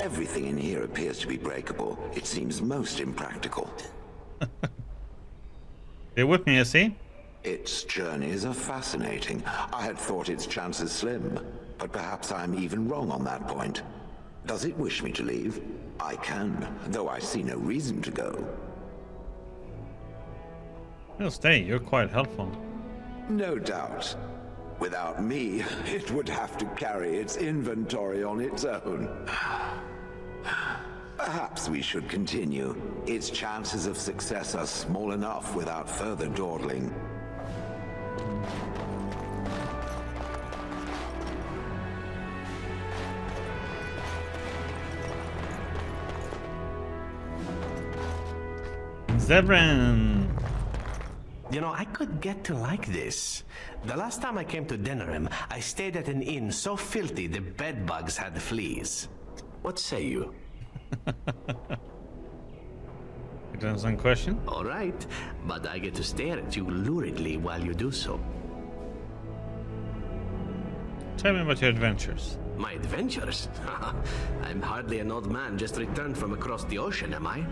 Everything in here appears to be breakable. It seems most impractical. They're with me, I see. Its journeys are fascinating. I had thought its chances slim, but perhaps I'm even wrong on that point. Does it wish me to leave? I can, though I see no reason to go. You'll stay, you're quite helpful. No doubt. Without me, it would have to carry its inventory on its own. Perhaps we should continue. Its chances of success are small enough without further dawdling. Zebran! You know, I could get to like this. The last time I came to Denerim, I stayed at an inn so filthy the bed bugs had fleas. What say you? It answers one question. All right, but I get to stare at you luridly while you do so. Tell me about your adventures. My adventures? I'm hardly an old man just returned from across the ocean, am I?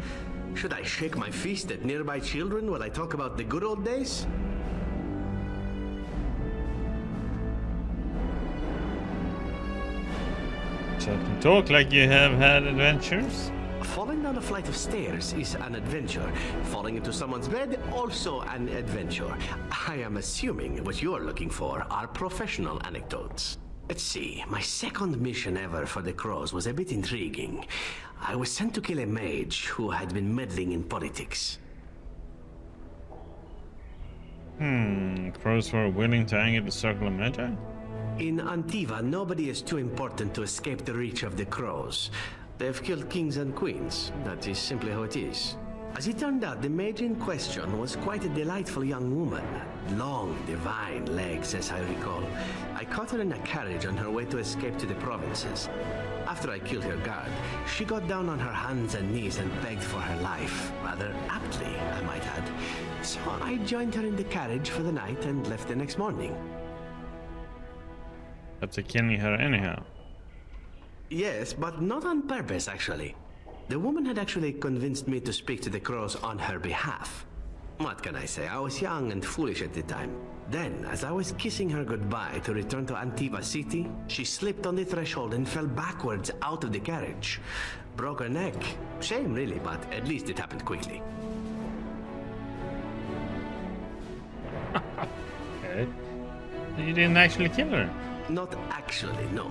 Should I shake my fist at nearby children while I talk about the good old days? So to talk like you have had adventures. Falling down a flight of stairs is an adventure. Falling into someone's bed, also an adventure. I am assuming what you're looking for are professional anecdotes. Let's see, my second mission ever for the Crows was a bit intriguing. I was sent to kill a mage who had been meddling in politics. Crows were willing to anger the Circle of Magi? In Antiva, nobody is too important to escape the reach of the Crows. They've killed kings and queens. That is simply how it is. As it turned out, the mage in question was quite a delightful young woman. Long, divine legs, as I recall. I caught her in a carriage on her way to escape to the provinces. After I killed her guard, she got down on her hands and knees and begged for her life. Rather aptly, I might add. So I joined her in the carriage for the night and left the next morning. After killing her anyhow. Yes, but not on purpose, actually. The woman had actually convinced me to speak to the Crows on her behalf. What can I say? I was young and foolish at the time. Then, as I was kissing her goodbye to return to Antiva City, she slipped on the threshold and fell backwards out of the carriage. Broke her neck. Shame, really, but at least it happened quickly. Okay. You didn't actually kill her? Not actually, no.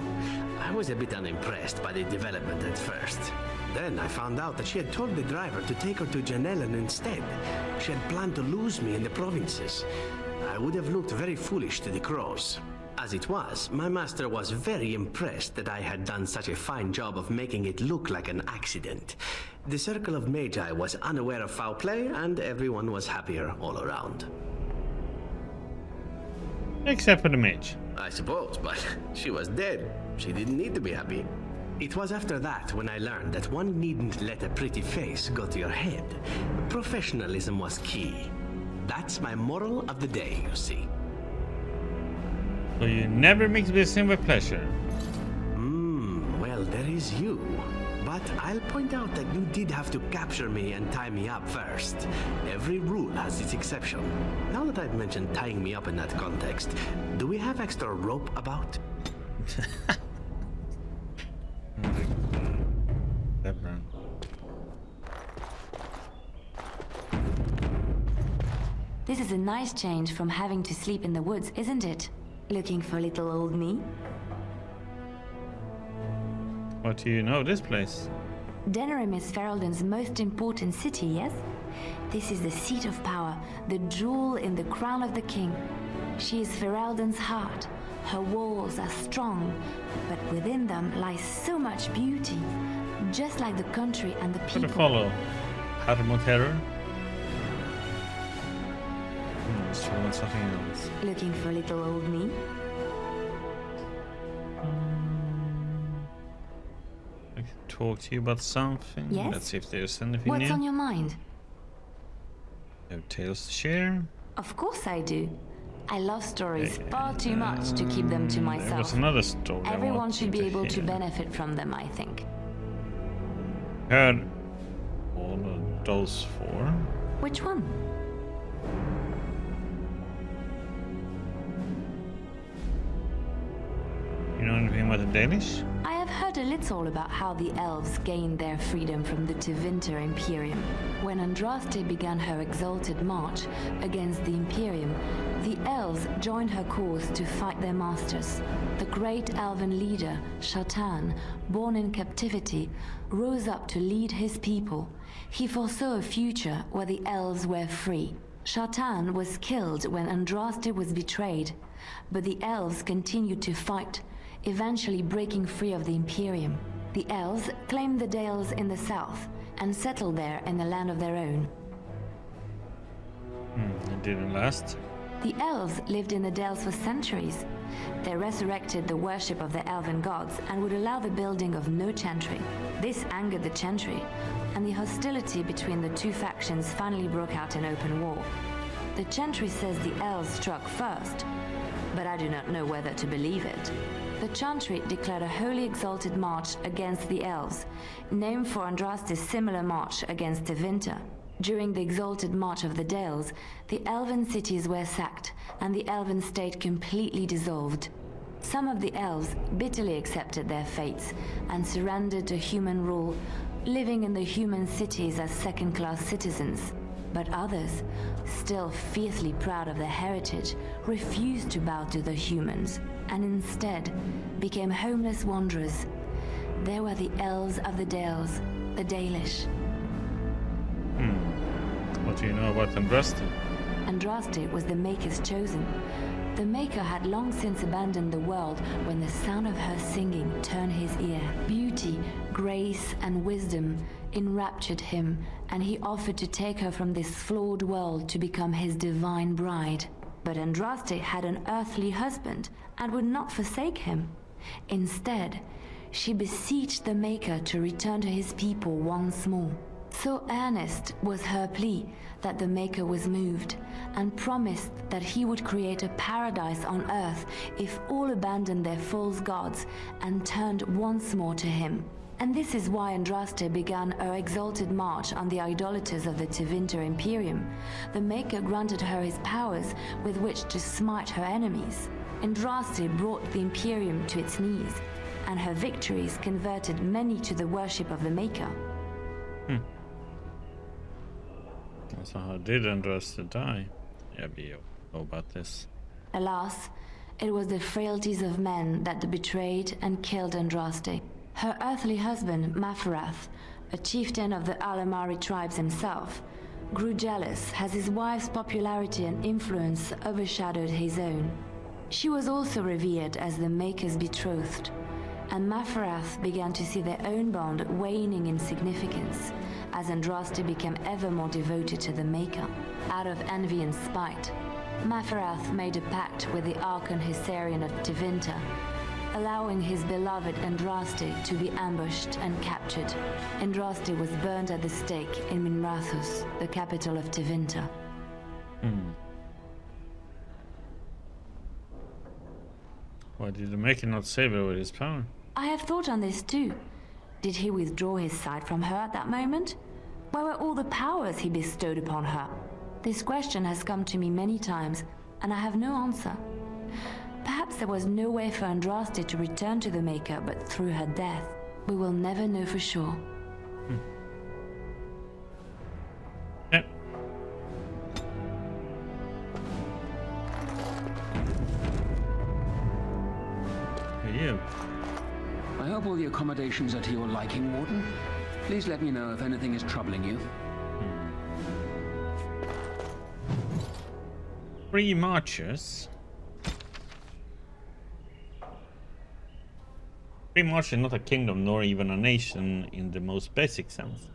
I was a bit unimpressed by the development at first. Then I found out that she had told the driver to take her to Janellen instead. She had planned to lose me in the provinces. I would have looked very foolish to the Crows. As it was, my master was very impressed that I had done such a fine job of making it look like an accident. The Circle of Magi was unaware of foul play, and everyone was happier all around. Except for the mage. I suppose, but she was dead. She didn't need to be happy. It was after that when I learned that one needn't let a pretty face go to your head. Professionalism was key. That's my moral of the day, you see. So you never mix business with pleasure. Well, there is you. But I'll point out that you did have to capture me and tie me up first. Every rule has its exception. Now that I've mentioned tying me up in that context, do we have extra rope about? This is a nice change from having to sleep in the woods, isn't it? Looking for little old me? What do you know this place? Denerim is Ferelden's most important city, yes? This is the seat of power, the jewel in the crown of the king. She is Ferelden's heart. Her walls are strong, but within them lies so much beauty, just like the country and the people. Gotta follow Harmon Terror. Let's try something else. Looking for little old me? I can talk to you about something. Yes? Let's see if there's anything What's new. on your mind? You have tales to share. Of course I do. I love stories far too much to keep them to There was myself. another story. I Everyone wanted should be able to hear. benefit from them, I think. Heard all of those four. Which one? You know anything about the Danish? I have heard a little about how the elves gained their freedom from the Tevinter Imperium. When Andraste began her exalted march against the Imperium, the elves joined her cause to fight their masters. The great elven leader, Shatan, born in captivity, rose up to lead his people. He foresaw a future where the elves were free. Shatan was killed when Andraste was betrayed, but the elves continued to fight, eventually breaking free of the Imperium. The elves claimed the Dales in the south and settled there in the land of their own. It didn't last. The elves lived in the Dales for centuries. They resurrected the worship of the elven gods and would allow the building of no chantry. This angered the chantry, and the hostility between the two factions finally broke out in open war. The chantry says the elves struck first, but I do not know whether to believe it. The chantry declared a wholly exalted march against the elves, named for Andraste's similar march against Tevinter. During the exalted march of the Dales, the elven cities were sacked, and the elven state completely dissolved. Some of the elves bitterly accepted their fates and surrendered to human rule, living in the human cities as second-class citizens. But others, still fiercely proud of their heritage, refused to bow to the humans, and instead became homeless wanderers. They were the elves of the Dales, the Dalish. What do you know about Andraste? Andraste was the Maker's chosen. The Maker had long since abandoned the world when the sound of her singing turned his ear. Beauty, grace, and wisdom enraptured him, and he offered to take her from this flawed world to become his divine bride. But Andraste had an earthly husband and would not forsake him. Instead, she beseeched the Maker to return to his people once more. So earnest was her plea that the Maker was moved and promised that he would create a paradise on earth if all abandoned their false gods and turned once more to him. And this is why Andraste began her exalted march on the idolaters of the Tevinter Imperium. The Maker granted her his powers with which to smite her enemies. Andraste brought the Imperium to its knees, and her victories converted many to the worship of the Maker. So how did Andraste die? Yeah, we know about this. Alas, it was the frailties of men that betrayed and killed Andraste. Her earthly husband, Mafarath, a chieftain of the Alamari tribes himself, grew jealous as his wife's popularity and influence overshadowed his own. She was also revered as the Maker's betrothed, and Mafarath began to see their own bond waning in significance as Andraste became ever more devoted to the Maker. Out of envy and spite, Mafarath made a pact with the Archon Hysarian of Tevinter, allowing his beloved Andraste to be ambushed and captured. Andraste was burned at the stake in Minrathous, the capital of Tevinter. Why did the Maker not save her with his power? I have thought on this too. Did he withdraw his sight from her at that moment? Where were all the powers he bestowed upon her? This question has come to me many times, and I have no answer. Perhaps there was no way for Andraste to return to the Maker but through her death. We will never know for sure. Yeah. You. I hope all the accommodations are to your liking, Warden. Please let me know if anything is troubling you. Free marches. Free march is not a kingdom nor even a nation in the most basic sense.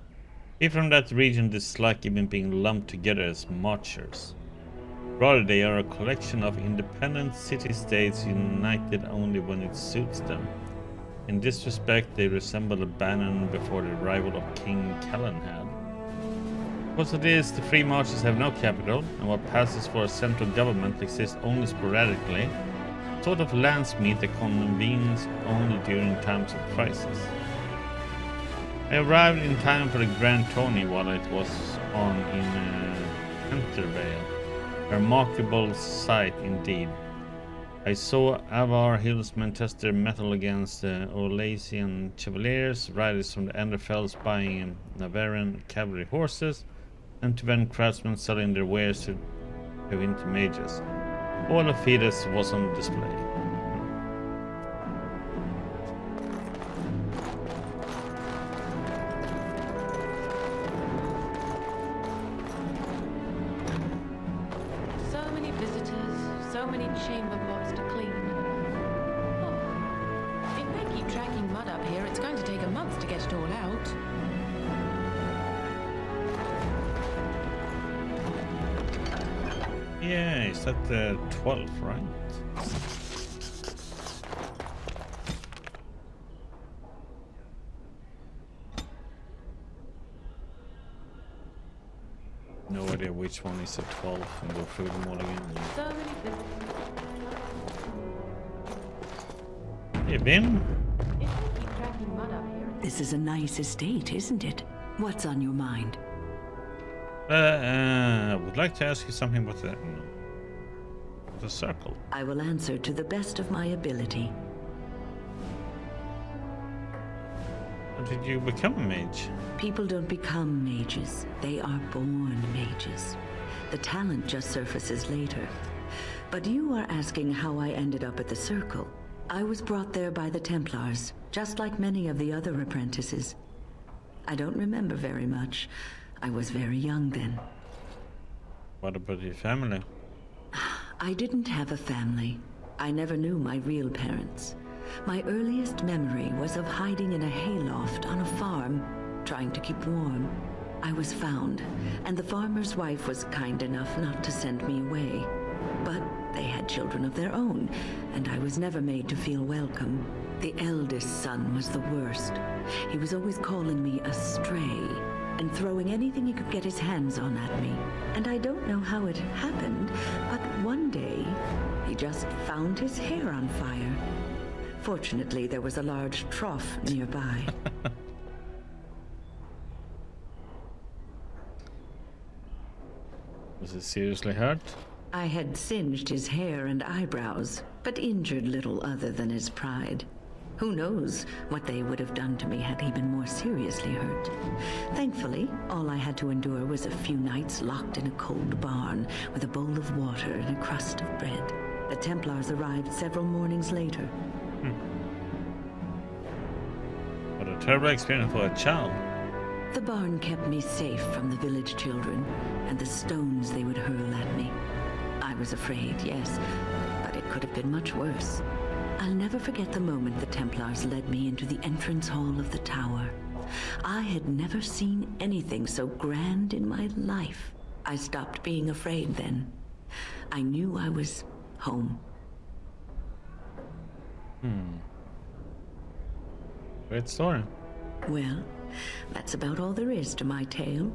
People from that region dislike even being lumped together as marchers. Rather, they are a collection of independent city-states united only when it suits them. In this respect, they resemble a Bannon before the arrival of King Calenhad. Because of this, the free marches have no capital, and what passes for a central government exists only sporadically, a sort of landsmeet that convenes only during times of crisis. I arrived in time for the Grand Tourney while it was on in Cantervale. A remarkable sight indeed. I saw Avar Hillsmen test their mettle against the Olasian Chevaliers, riders from the Enderfells buying Navaran cavalry horses, and Tibetan craftsmen selling their wares to winter mages. All of Fides was on display. So many visitors, so many chamber pots to clean. Oh, if they keep tracking mud up here, it's going to take a month to get it all out. Yeah, is that the 12th, right? No idea which one is the 12th and go through them all again. So many visitors. Hey, Ben? If they keep tracking mud up here, This is a nice estate, isn't it? What's on your mind? I would like to ask you something about the circle. I will answer to the best of my ability. How did you become a mage? People don't become mages. They are born mages. The talent just surfaces later. But you are asking how I ended up at the Circle. I was brought there by the Templars, just like many of the other apprentices. I don't remember very much. I was very young then. What about your family? I didn't have a family. I never knew my real parents. My earliest memory was of hiding in a hayloft on a farm, trying to keep warm. I was found, and the farmer's wife was kind enough not to send me away. But they had children of their own, and I was never made to feel welcome. The eldest son was the worst. He was always calling me a stray, and throwing anything he could get his hands on at me. And I don't know how it happened, but one day, he just found his hair on fire. Fortunately, there was a large trough nearby. Was it seriously hurt? I had singed his hair and eyebrows, but injured little other than his pride. Who knows what they would have done to me had he been more seriously hurt. Thankfully, all I had to endure was a few nights locked in a cold barn with a bowl of water and a crust of bread. The Templars arrived several mornings later. What a terrible experience for a child. The barn kept me safe from the village children and the stones they would hurl at me. I was afraid, yes, but it could have been much worse. I'll never forget the moment the Templars led me into the entrance hall of the tower. I had never seen anything so grand in my life. I stopped being afraid then. I knew I was home. Great story. Well, that's about all there is to my tale.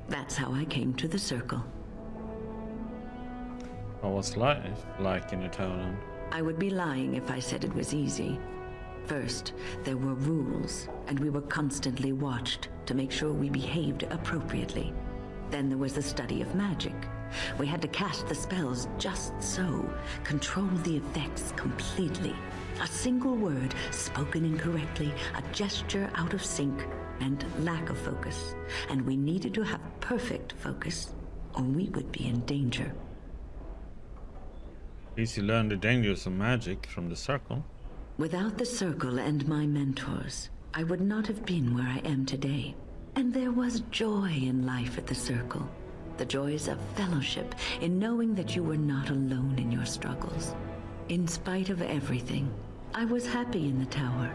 That's how I came to the Circle. What was life like in the town? I would be lying if I said it was easy. First, there were rules, and we were constantly watched to make sure we behaved appropriately. Then there was the study of magic. We had to cast the spells just so, control the effects completely. A single word spoken incorrectly, a gesture out of sync, meant lack of focus. And we needed to have perfect focus, or we would be in danger. At least you learned the dangers of magic from the Circle. Without the Circle and my mentors, I would not have been where I am today. And there was joy in life at the Circle. The joys of fellowship, in knowing that you were not alone in your struggles. In spite of everything, I was happy in the tower,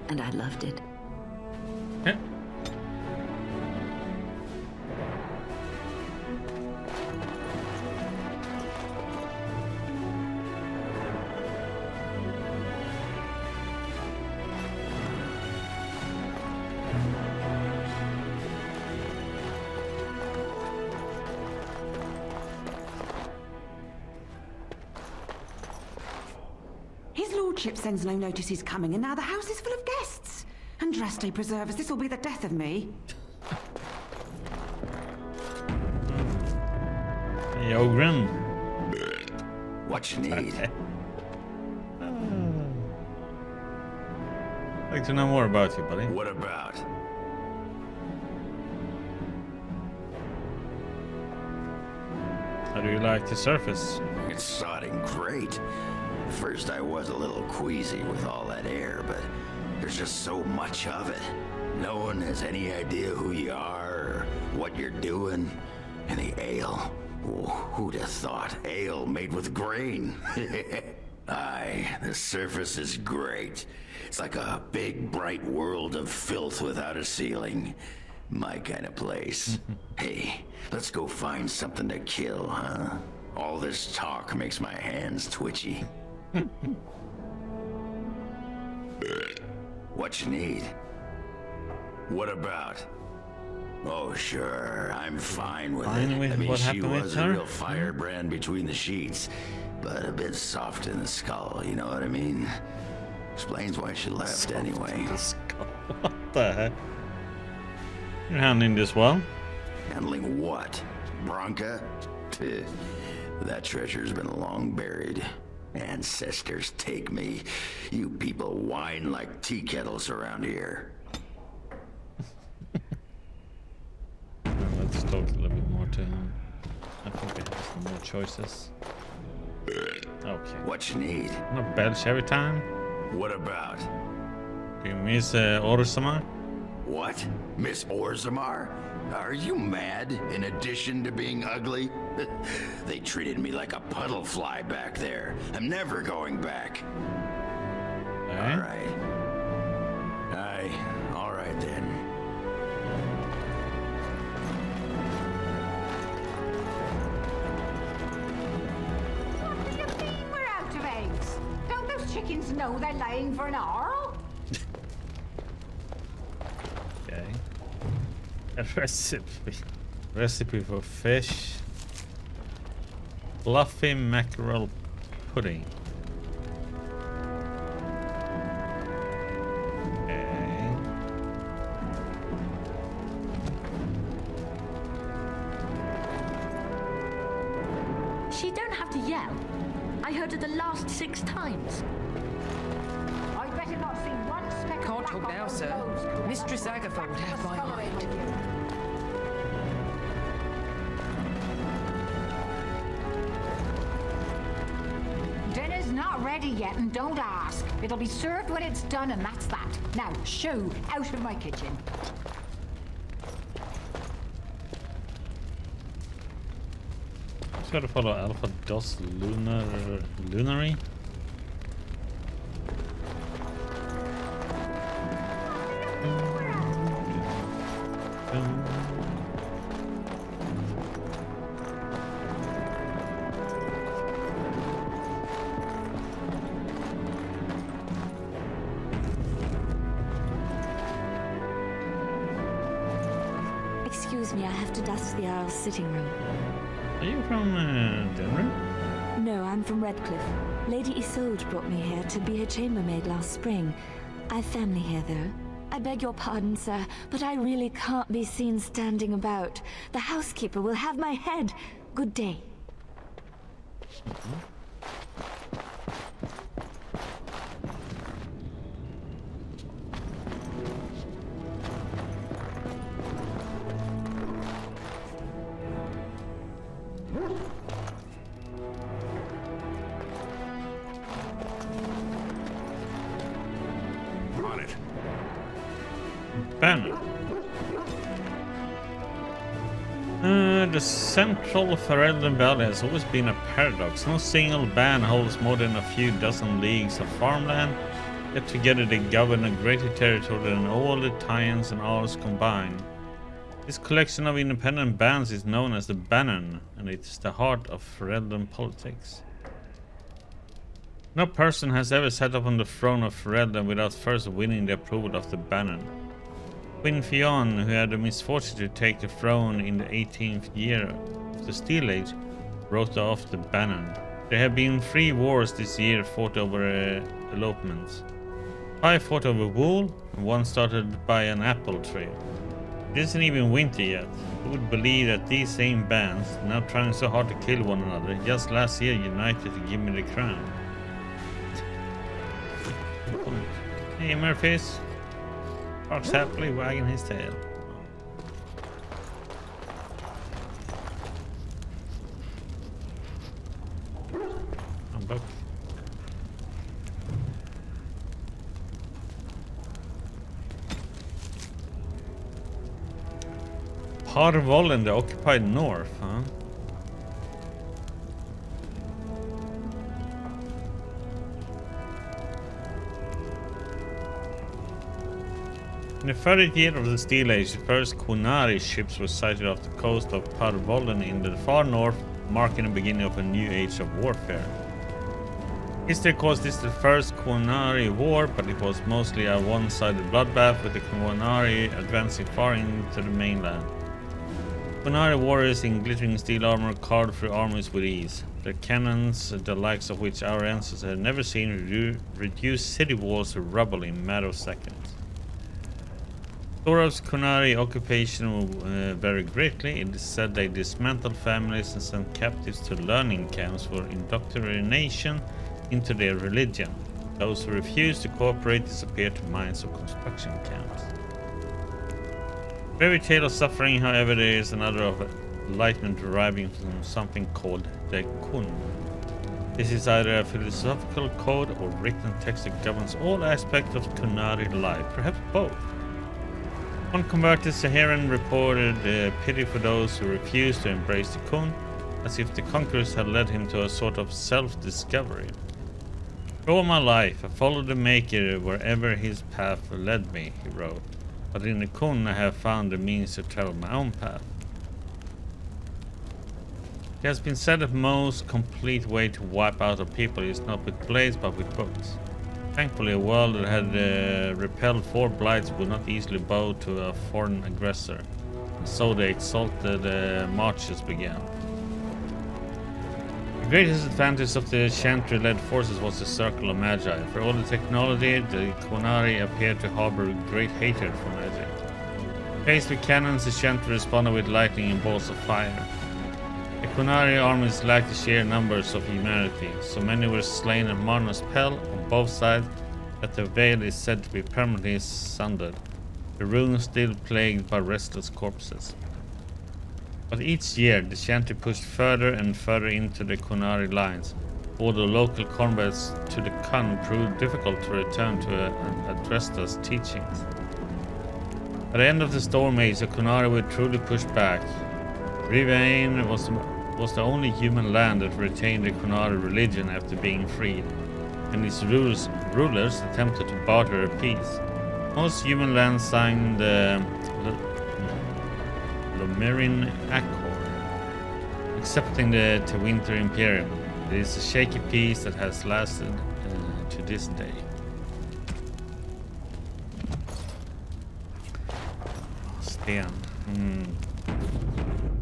and I loved it. Yeah. His lordship sends no notice he's coming, and now the house is full of guests. And Andraste preserve us, this will be the death of me. Hey, Ogren. What you need? I'd like to know more about you, buddy. What about? How do you like the surface? It's sodding great. First I was a little queasy with all that air, but there's just so much of it. No one has any idea who you are or what you're doing. And the ale. Oh, who'd have thought? Ale made with grain. Aye, the surface is great. It's like a big, bright world of filth without a ceiling. My kind of place. Hey, let's go find something to kill, huh? All this talk makes my hands twitchy. What you need? What about? Oh, sure, I'm fine with it. I mean, what she happened with was her? a real firebrand between the sheets, but a bit soft in the skull, you know what I mean? Explains why she left anyway. What the heck? You're handling this well? Handling what? Bronca? That treasure's been long buried. Ancestors take me. You people whine like tea kettles around here. Let's talk a little bit more to him. I think I have some more choices. Okay. What you need? Not belch every time. What about? Do you miss Orsamar? What? Miss Orzammar? Are you mad, in addition to being ugly? They treated me like a puddle fly back there. I'm never going back. All right. All right then. What do you mean we're out of eggs? Don't those chickens know they're laying for an hour? Okay. A recipe for fish. Fluffy mackerel pudding. Okay. She don't have to yell. I heard her the last 6 times. I'd better not see one speck of Can't black talk on now, those sir. clothes. Mistress Agatha would have my hide. Dinner's not ready yet, and don't ask. It'll be served when it's done, and that's that. Now, shoo, out of my kitchen. Just gotta follow Alpha DOS Lunary. Excuse me, I have to dust the Earl's sitting room. Are you from Denerim? No, I'm from Redcliffe. Lady Isolde brought me here to be her chambermaid last spring. I've family here, though. I beg your pardon, sir, but I really can't be seen standing about. The housekeeper will have my head. Good day. On it. Banner. The central Ferelden Valley has always been a paradox. No single band holds more than a few dozen leagues of farmland, yet together they govern a greater territory than all the Tyans and Arls combined. This collection of independent bands is known as the Banon, and it is the heart of Ferelden politics. No person has ever sat up on the throne of Ferelden without first winning the approval of the Banon. Queen Fionn, who had the misfortune to take the throne in the 18th year of the Steel Age, wrote off the Banon. There have been 3 wars this year fought over elopements. 5 fought over wool, and one started by an apple tree. It isn't even winter yet. Who would believe that these same bands, now trying so hard to kill one another, just last year united to give me the crown? Hey, Murphys. Fox happily wagging his tail. I'm back. Harvoll in the occupied north, huh? In the 30th year of the Steel Age, the first Qunari ships were sighted off the coast of Parvollen in the far north, marking the beginning of a new age of warfare. History calls this the first Qunari war, but it was mostly a one-sided bloodbath, with the Qunari advancing far into the mainland. Qunari warriors in glittering steel armor carved through armies with ease. Their cannons, the likes of which our ancestors had never seen, reduced city walls to rubble in a matter of seconds. Thorov's Qunari occupation varied greatly. It is said they dismantled families and sent captives to learning camps for indoctrination into their religion. Those who refused to cooperate disappeared to mines or construction camps. Fairy tale of suffering, however, there is another of enlightenment deriving from something called the Kun. This is either a philosophical code or written text that governs all aspects of Qunari life, perhaps both. One converted Saharan reported pity for those who refused to embrace the Kun, as if the conquerors had led him to a sort of self-discovery. For all my life, I followed the Maker wherever his path led me, he wrote. But in the Kun I have found the means to travel my own path. It has been said that the most complete way to wipe out a people is not with blades but with books. Thankfully, a world that had repelled 4 blights would not easily bow to a foreign aggressor, and so the exalted marches began. The greatest advantage of the Chantry-led forces was the Circle of Magi. For all the technology, the Qunari appeared to harbor great hatred for magic. Faced with cannons, the Chantry responded with lightning and balls of fire. The Qunari armies lacked the sheer numbers of humanity. So many were slain at Marna's Pell on both sides that the veil is said to be permanently sundered, the ruins still plagued by restless corpses. But each year the Chantry pushed further and further into the Qunari lines, although local combats to the Kun proved difficult to return to Adrasta's teachings. At the end of the Storm Age, the Qunari would truly push back. Rivain was the only human land that retained the Qunari religion after being freed, and its rulers attempted to barter a peace. Most human lands signed the Lomerin Accord, accepting the Tewinter Imperium. It is a shaky peace that has lasted to this day. Sten.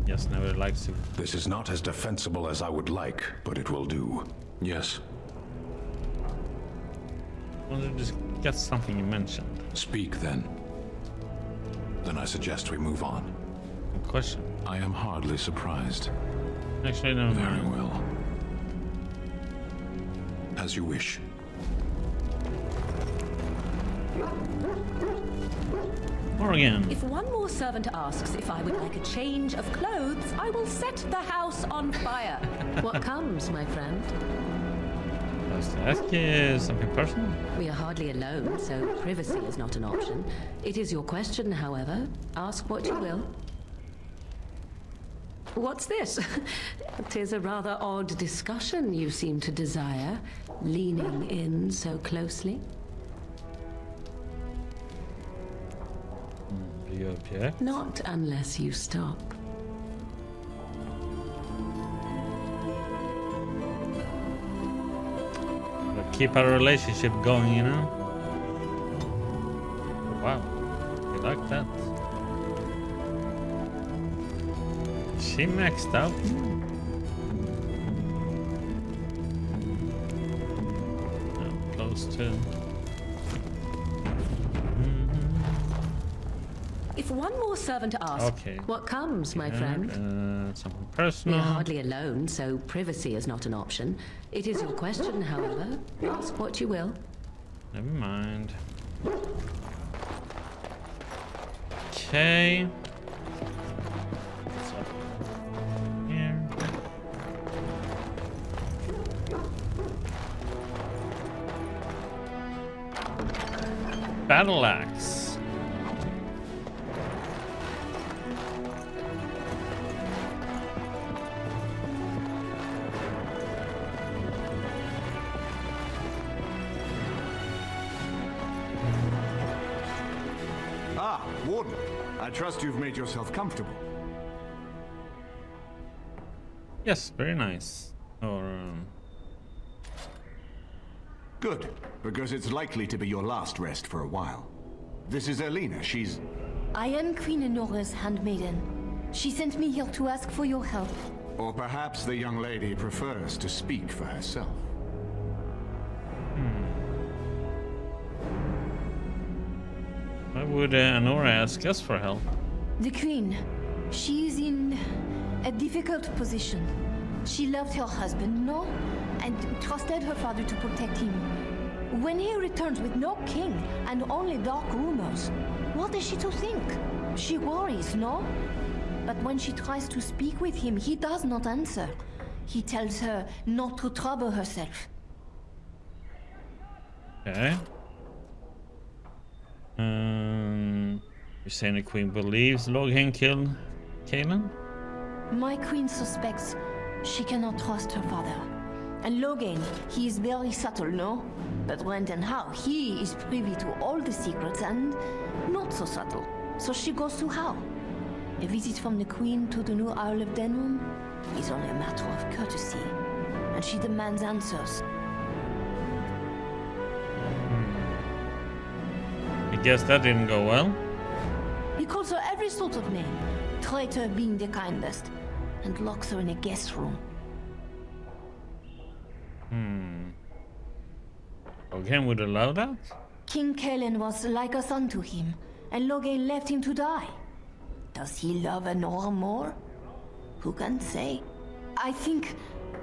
Yes, never likes to. This is not as defensible as I would like, but it will do. Yes. I wanted to just get something you mentioned. Speak then. Then I suggest we move on. Good question. I am hardly surprised. Actually, no. Very well. As you wish. Morgan. If one more servant asks if I would like a change of clothes, I will set the house on fire. What comes, my friend? I was to ask you something personal. We are hardly alone, so privacy is not an option. It is your question, however. Ask what you will. What's this? 'Tis a rather odd discussion you seem to desire, leaning in so closely. Do you object? Not unless you stop. Gotta keep our relationship going, you know? Wow. You like that? She maxed out. No, close to. if one more servant asks, Okay. What comes, my friend? Something We personal. are hardly alone, so privacy is not an option. It is your question, however. Ask what you will. Never mind. Okay. What's up here? Battle axe. Ah, Warden. I trust you've made yourself comfortable. Yes, very nice. Or Good, because it's likely to be your last rest for a while. This is Elena. She's... I am Queen Enora's handmaiden. She sent me here to ask for your help. Or perhaps the young lady prefers to speak for herself. why would Anora ask us for help? The Queen, she is in a difficult position. She loved her husband, no? And trusted her father to protect him. When he returns with no king and only dark rumors, what is she to think? She worries, no? But when she tries to speak with him, he does not answer. He tells her not to trouble herself. Okay. You're saying the queen believes Loghain killed Kaelin? My queen suspects she cannot trust her father. And Loghain, he is very subtle, no? But when and how, he is privy to all the secrets and not so subtle. So she goes to how? A visit from the queen to the new Isle of Denerim is only a matter of courtesy. And she demands answers. I guess that didn't go well. He calls her every sort of name, traitor being the kindest, and locks her in a guest room. Loghain would allow that? King Kaelin was like a son to him, and Loghain left him to die. Does he love Anora more? Who can say? I think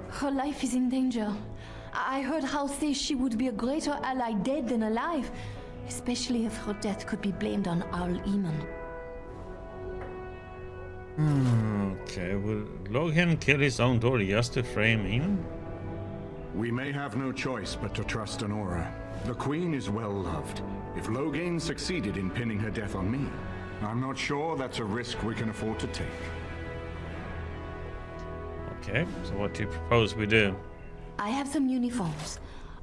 her life is in danger. I heard Hal say she would be a greater ally dead than alive, especially if her death could be blamed on Owl Eamon. Okay, will Loghain kill his own daughter just to frame him? We may have no choice but to trust Anora. The Queen is well loved. If Loghain succeeded in pinning her death on me, I'm not sure that's a risk we can afford to take. Okay, so what do you propose we do? I have some uniforms.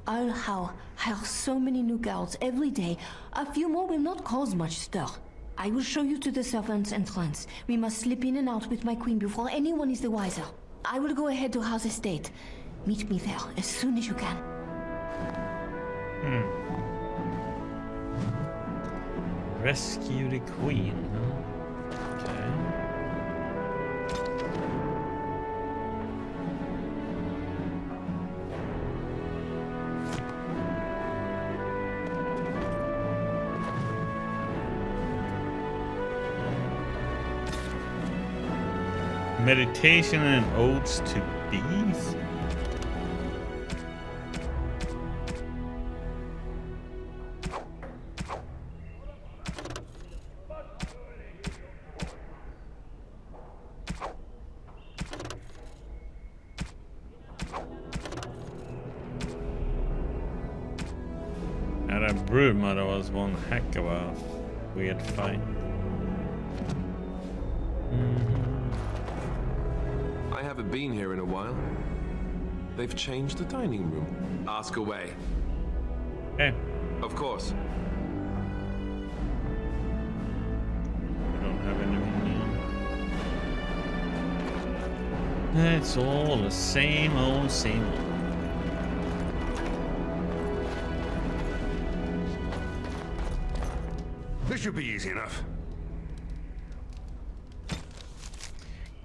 I'll hire so many new girls every day. A few more will not cause much stir. I will show you to the servants' entrance. We must slip in and out with my queen before anyone is the wiser. I will go ahead to House Estate. Meet me there as soon as you can. Rescue the queen, huh? Okay. Meditation and odes to bees? And that broodmother was one heck of a weird fight. I haven't been here in a while. They've changed the dining room. Ask away. Okay. Of course. I don't have anything new. It's all the same old, same old. This should be easy enough.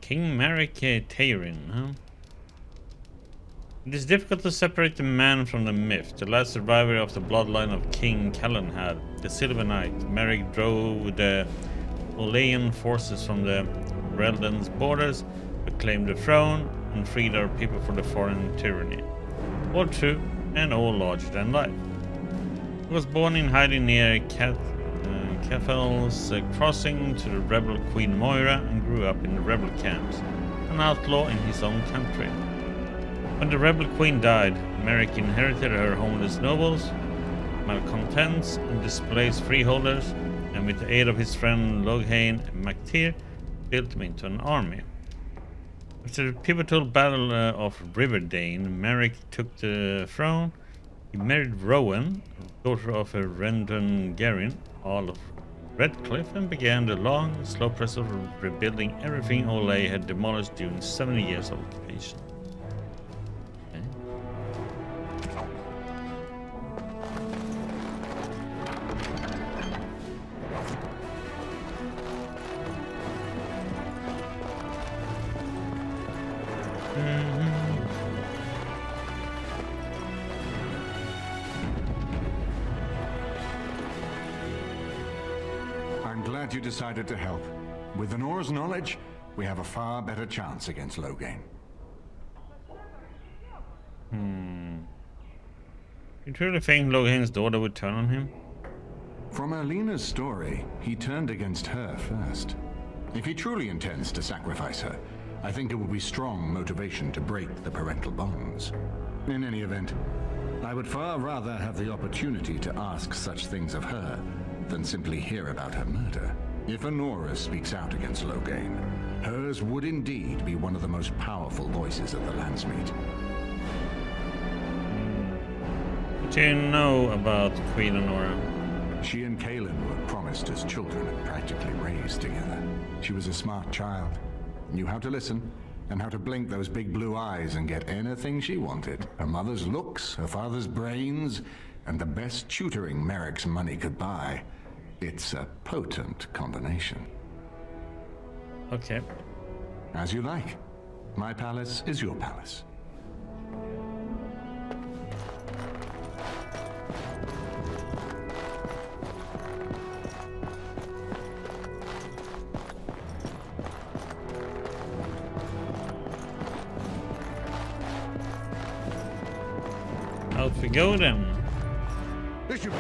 King Merrick Tayrin, huh? It is difficult to separate the man from the myth. The last survivor of the bloodline of King Calenhad, the Silver Knight, Merrick drove the Olean forces from the Ferelden's borders to claim the throne and freed our people from the foreign tyranny. All true and all larger than life. He was born in hiding near Cathal's crossing to the rebel Queen Moira and grew up in the rebel camps, an outlaw in his own country. When the rebel queen died, Merrick inherited her homeless nobles, malcontents and displaced freeholders, and with the aid of his friend Loghain and Mactyr, built them into an army. After the pivotal battle of Riverdane, Merrick took the throne. He married Rowan, daughter of a Rendon Garin, Earl of Redcliffe, and began the long, slow process of rebuilding everything Olay had demolished during 70 years of occupation. I'm glad you decided to help. With Anora's knowledge, we have a far better chance against Loghain. You truly think Loghain's daughter would turn on him? From Erlena's story, he turned against her first. If he truly intends to sacrifice her, I think it will be strong motivation to break the parental bonds. In any event, I would far rather have the opportunity to ask such things of her than simply hear about her murder. If Anora speaks out against Loghain, hers would indeed be one of the most powerful voices of the Landsmeet. What do you know about Queen Anora? She and Kaelin were promised as children and practically raised together. She was a smart child, knew how to listen, and how to blink those big blue eyes and get anything she wanted. Her mother's looks, her father's brains, and the best tutoring Merrick's money could buy. It's a potent combination. Okay. As you like. My palace is your palace. Out we go then. This should be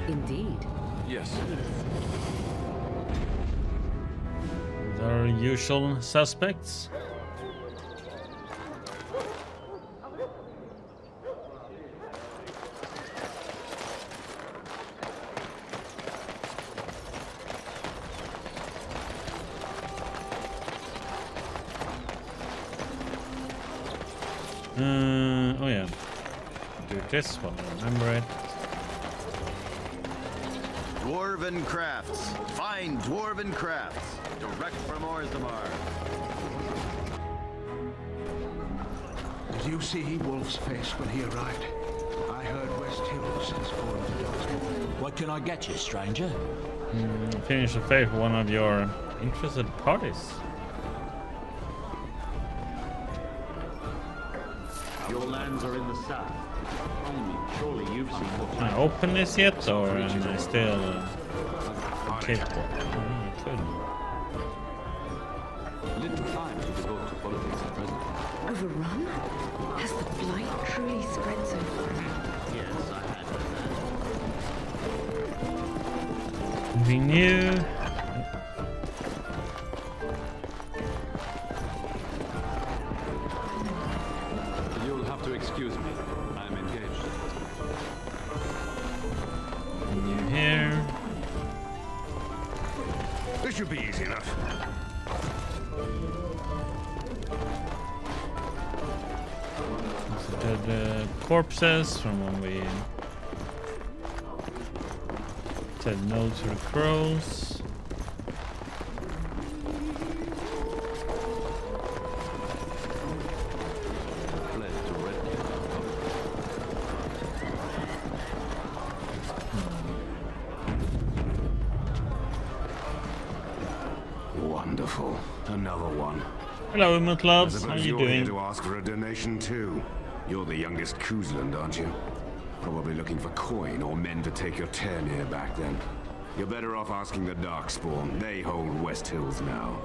Indeed. Yes. With our usual suspects. Oh yeah. Do this one, remember it. Dwarven crafts. Fine dwarven crafts. Direct from Orzammar. Did you see Wolf's face when he arrived? I heard West Hill since fallen to dust. What can I get you, stranger? Finish the faith for one of your interested parties. Your lands are in the south. Surely you've seen what Can I open this yet, or am I still capable? Could. little time to devote to politics at present. Overrun? Has the blight truly spread so far? Yes, I had heard that. Anything new? You'll have to excuse me. I'm engaged. New here. This should be easy enough. The corpses from when we said no to the crows. Fled to Wonderful. Another one. Hello, Mutloves. How I suppose you you're here doing? to ask for a donation too. You're the youngest Kuzland, aren't you? Probably looking for coin or men to take your Termir back then. You're better off asking the Darkspawn. They hold West Hills now.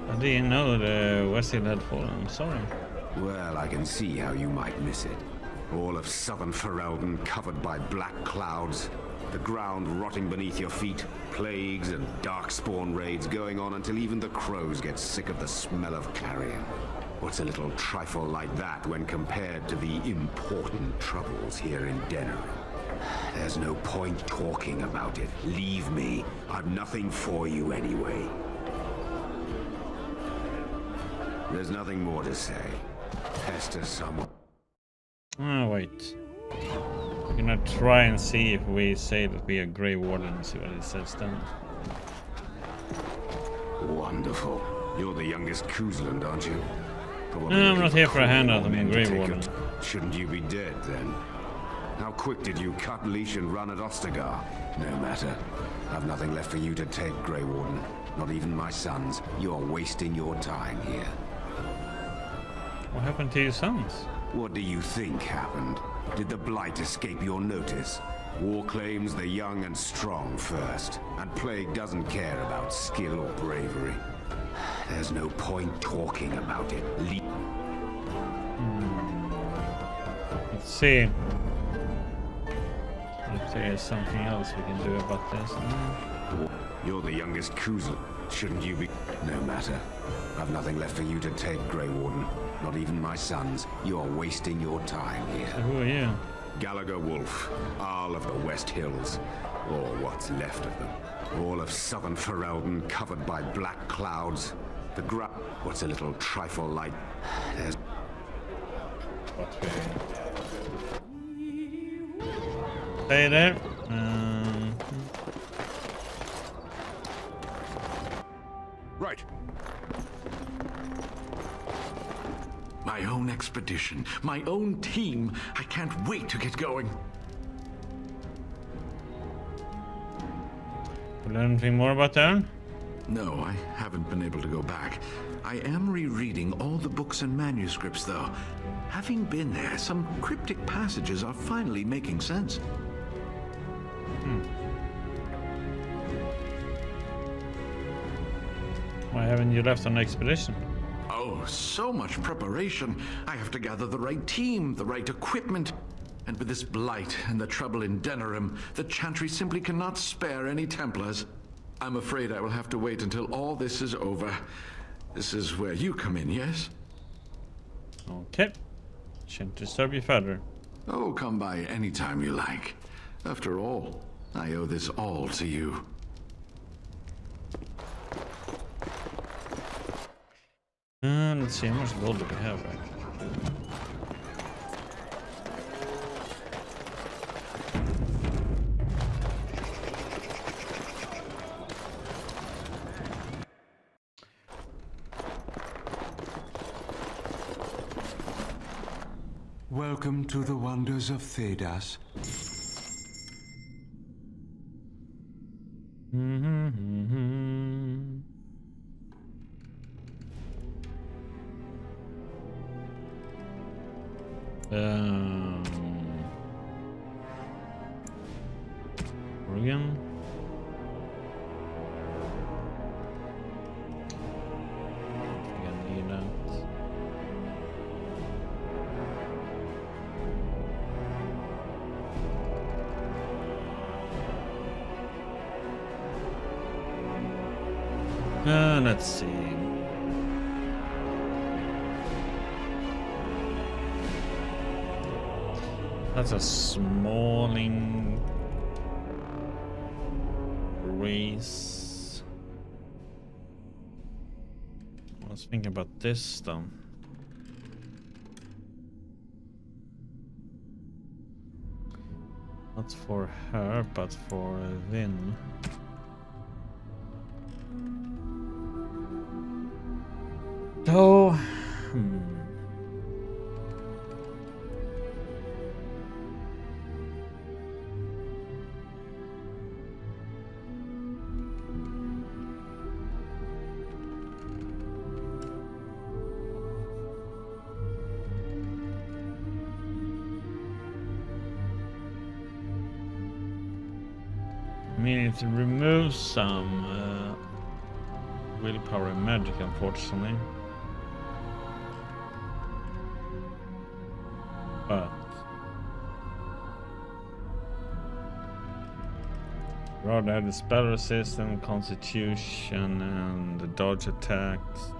I didn't know the West Hill had fallen. I'm sorry. Well, I can see how you might miss it. All of southern Ferelden covered by black clouds, the ground rotting beneath your feet, plagues and darkspawn raids going on until even the crows get sick of the smell of carrion. What's a little trifle like that when compared to the important troubles here in Denerim? There's no point talking about it. Leave me. I've nothing for you anyway. There's nothing more to say. Pester someone. Oh, wait. We're gonna try and see if we say that we are Grey Warden and see what it says then. Wonderful. You're the youngest Kuzland, aren't you? Probably No, I'm not here for a handout. I'm a Grey Warden. Shouldn't you be dead then? How quick did you cut leash and run at Ostagar? No matter. I've nothing left for you to take, Grey Warden. Not even my sons. You're wasting your time here. What happened to your sons? What do you think happened? Did the Blight escape your notice? War claims the young and strong first, and Plague doesn't care about skill or bravery. There's no point talking about it. Let's see. If there's something else we can do about this. You're the youngest Kuzl. Shouldn't you be? No matter. I've nothing left for you to take, Grey Warden. Not even my sons. You're wasting your time here. So who are you? Gallagher Wolf, Arl of the West Hills, or what's left of them. All of southern Ferelden covered by black clouds. The what's a little trifle like? There's... Stay there. Right. My own expedition, my own team. I can't wait to get going. Learn anything more about that? No, I haven't been able to go back. I am rereading all the books and manuscripts, though. Having been there, some cryptic passages are finally making sense. Why haven't you left on the expedition? Oh, so much preparation. I have to gather the right team, the right equipment. And with this blight and the trouble in Denerim, the Chantry simply cannot spare any Templars. I'm afraid I will have to wait until all this is over. This is where you come in, yes? Okay. Shouldn't disturb you further. Oh, come by any time you like. After all, I owe this all to you. Let's see, how much gold do we have back? Welcome to the wonders of Thedas. Oregon. Need that. Let's see. That's a smalling race. I was thinking about this though. Not for her, but for Vin. So, need to remove some willpower and magic, unfortunately. But rather have the spell resistance, constitution, and the dodge attacks.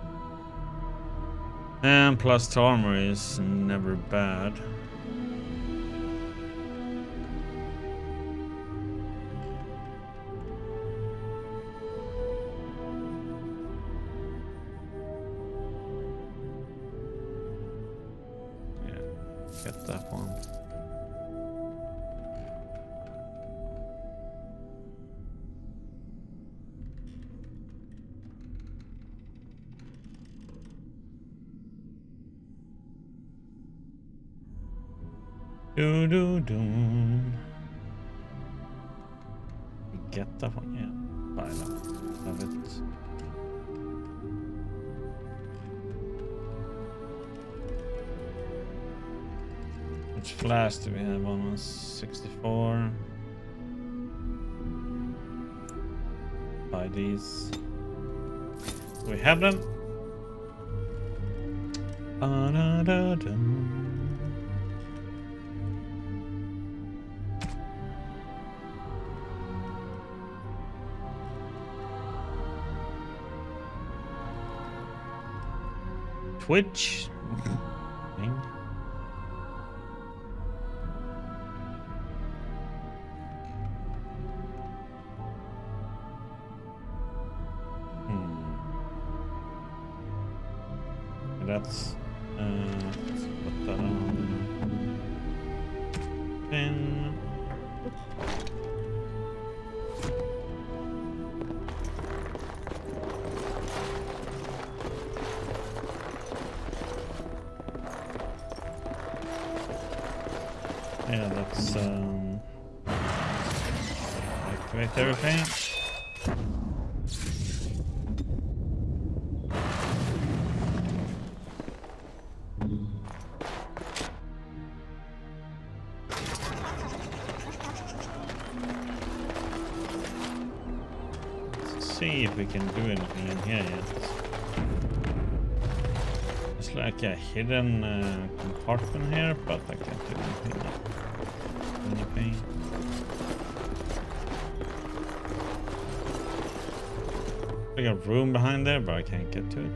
And plus to armor is never bad. Yeah, get that one. Do do do. Get that one, yeah. Buy that. Love it. Which flash do we have on us? 64. Buy these. We have them. Twitch. That's let's put that on. Pin. Yeah, let's activate everything. Let's see if we can do anything in here yet. It's like a hidden compartment here, but I can't do anything. I got room behind there, but I can't get to it.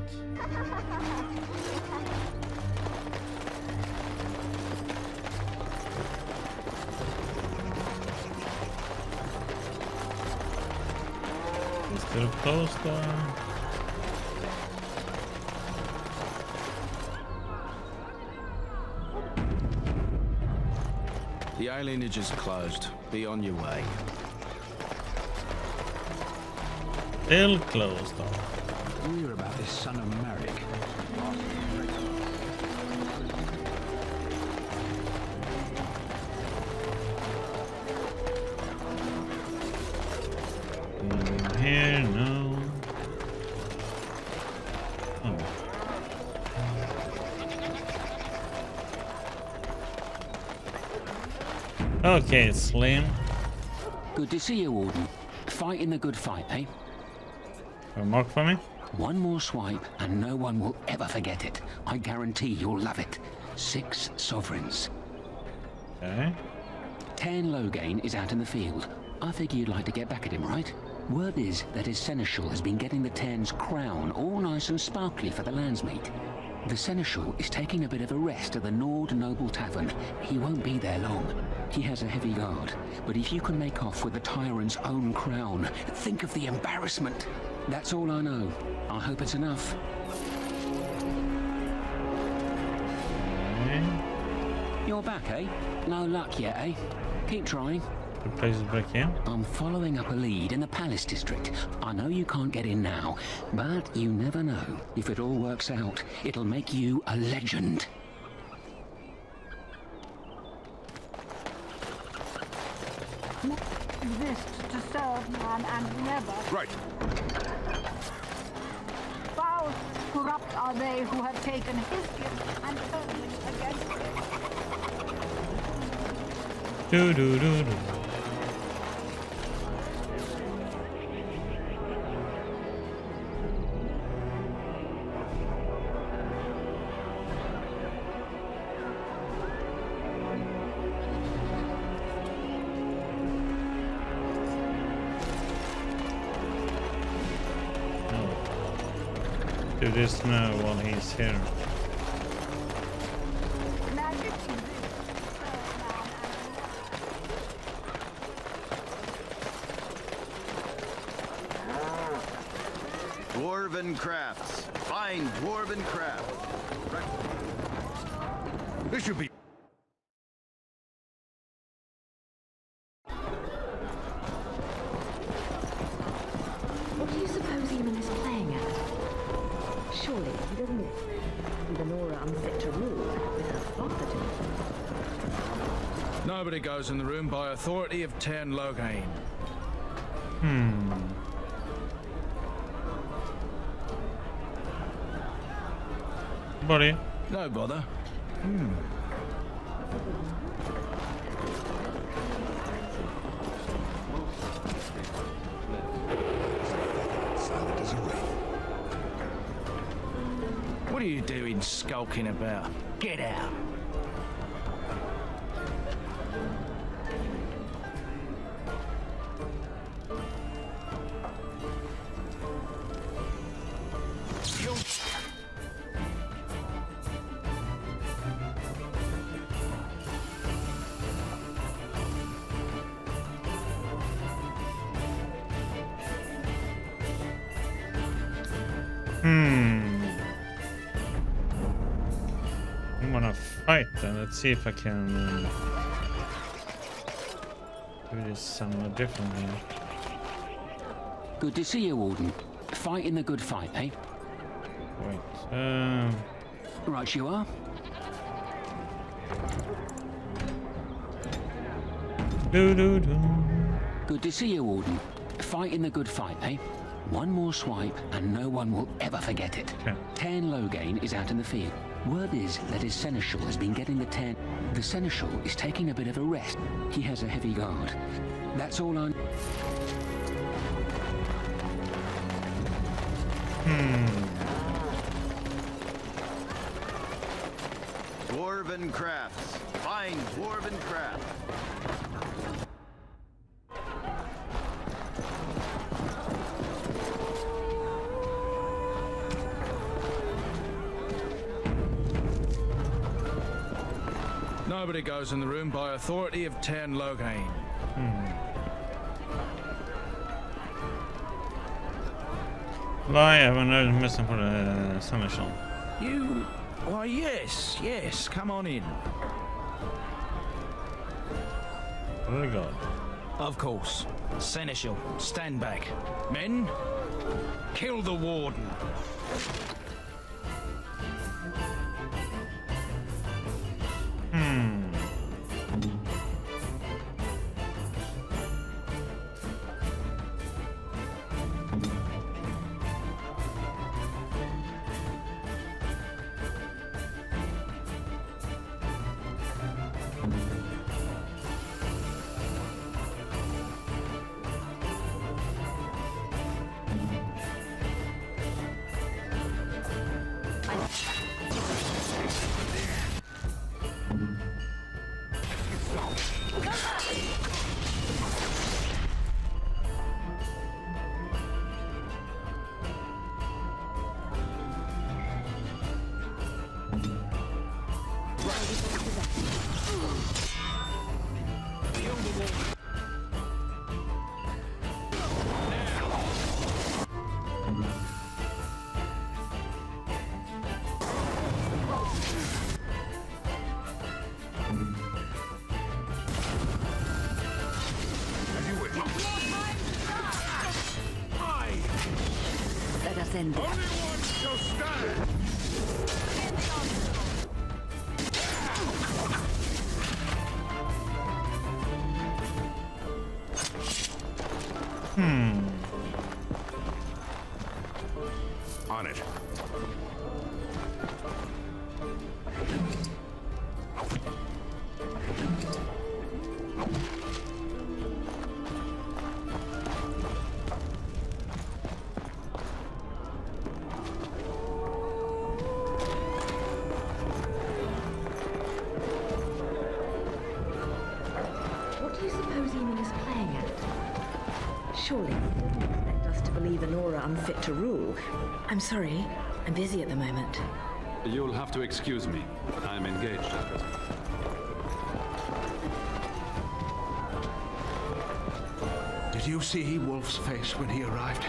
Is it still closed or? The alienage is closed. Be on your way. Still closed off. We're about this son of Marek. Here, no. Oh. Okay, Slim. Good to see you, Warden. Fighting the good fight, eh? A mark for me? One more swipe, and no one will ever forget it. I guarantee you'll love it. 6 sovereigns. Okay. 10 Loghain is out in the field. I figure you'd like to get back at him, right? Word is that his seneschal has been getting the Tern's crown all nice and sparkly for the landsmeet. The seneschal is taking a bit of a rest at the Nord Noble Tavern. He won't be there long. He has a heavy guard, but if you can make off with the tyrant's own crown, think of the embarrassment. That's all I know. I hope it's enough. You're back, eh? No luck yet, eh? Keep trying. Good place to break in. I'm following up a lead in the Palace District. I know you can't get in now, but you never know. If it all works out, it'll make you a legend. Exist to serve man and never. Right. Foul, corrupt are they who have taken his gift and turned it against him. this now while he's here. Dwarven crafts. Fine dwarven craft. This should be... What do you suppose Eamon is playing at? Surely he doesn't leave Honora unfit to rule with her father to Nobody goes in the room by authority of Tern Loghain. Buddy. No bother. Silent as a wraith. What are you doing skulking about? Get out. I'm gonna fight then. Let's see if I can do this somewhat differently. Good to see you, Warden. Fighting the good fight, eh? Wait. Right you are. Good to see you, Warden. Fighting the good fight, eh? One more swipe, and no one will ever forget it. Okay. Tern Loghain is out in the field. Word is that his seneschal has been getting the Tern... The seneschal is taking a bit of a rest. He has a heavy guard. That's all I... Dwarven crafts. Fine dwarven craft. Nobody goes in the room by authority of Tern Loghain. Why have I no missing for the seneschal? You... Why, yes. Come on in. Very good. Of course. Seneschal, stand back. Men, kill the Warden. Let us end this. On it. What do you suppose Eamon is playing at? Surely he doesn't expect us to believe Honora unfit to rule. I'm sorry, I'm busy at the moment. You'll have to excuse me. I'm engaged at present. Did you see Wolf's face when he arrived?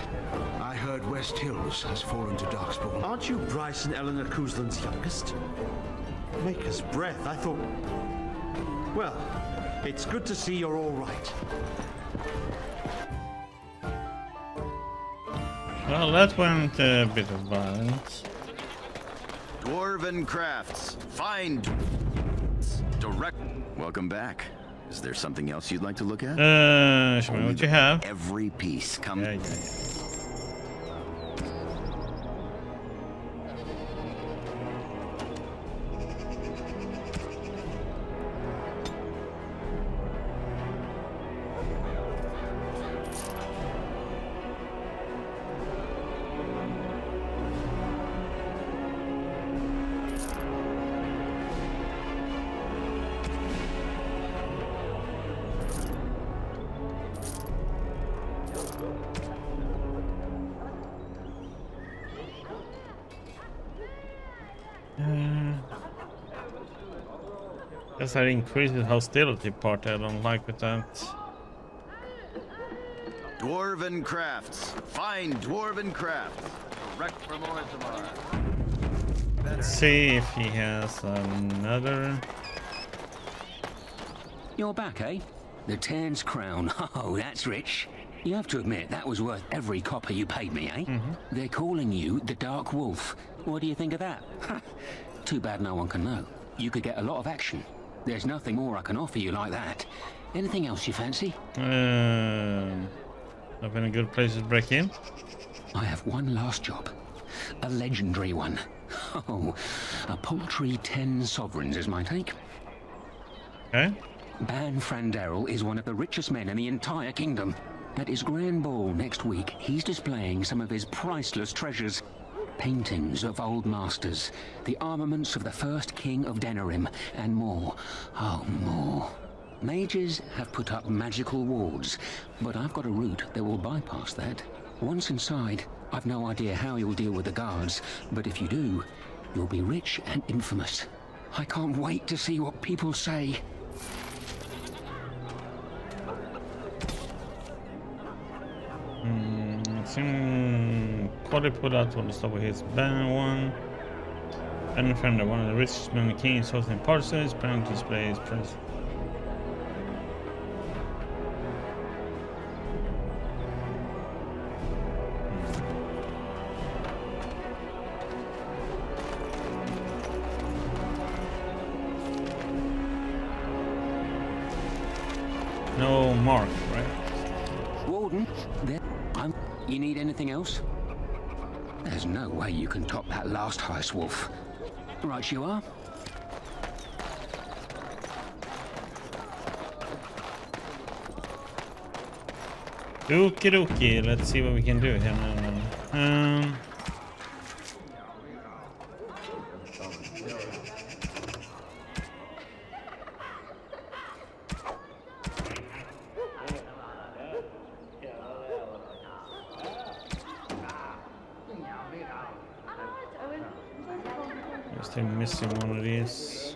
I heard West Hills has fallen to Darkspawn. Aren't you Bryce and Eleanor Cousland's youngest? Maker's breath, I thought... Well, it's good to see you're all right. Well, that went a bit of violence. Dwarven crafts. Find direct. Welcome back. Is there something else you'd like to look at? Show me what you have. Every piece. Come. Yeah. Guess that increases hostility part I don't like with that. Dwarven crafts. Find dwarven crafts. Direct from Orzammar. Let's see if he has another. You're back, eh? The Tern's crown. Oh, that's rich. You have to admit, that was worth every copper you paid me, eh? They're calling you the Dark Wolf. What do you think of that? Too bad no one can know. You could get a lot of action. There's nothing more I can offer you like that. Anything else you fancy? Have any good places to break in? I have one last job. A legendary one. Oh, a paltry 10 sovereigns is my take. Okay. Ban Franderil is one of the richest men in the entire kingdom. At his grand ball next week, he's displaying some of his priceless treasures. Paintings of old masters, the armaments of the first king of Denerim, and more. Oh, more. Mages have put up magical wards, but I've got a route that will bypass that. Once inside, I've no idea how you'll deal with the guards, but if you do, you'll be rich and infamous. I can't wait to see what people say. Quality put out on the top of his banner one. And Defender, one of the richest men in the king's hosting parcels, planning to display his presence. No mark, right? Warden, you need anything else? There's no way you can top that last heist, Wolf. Right you are. Okie dokie, let's see what we can do here now. Still missing one of these.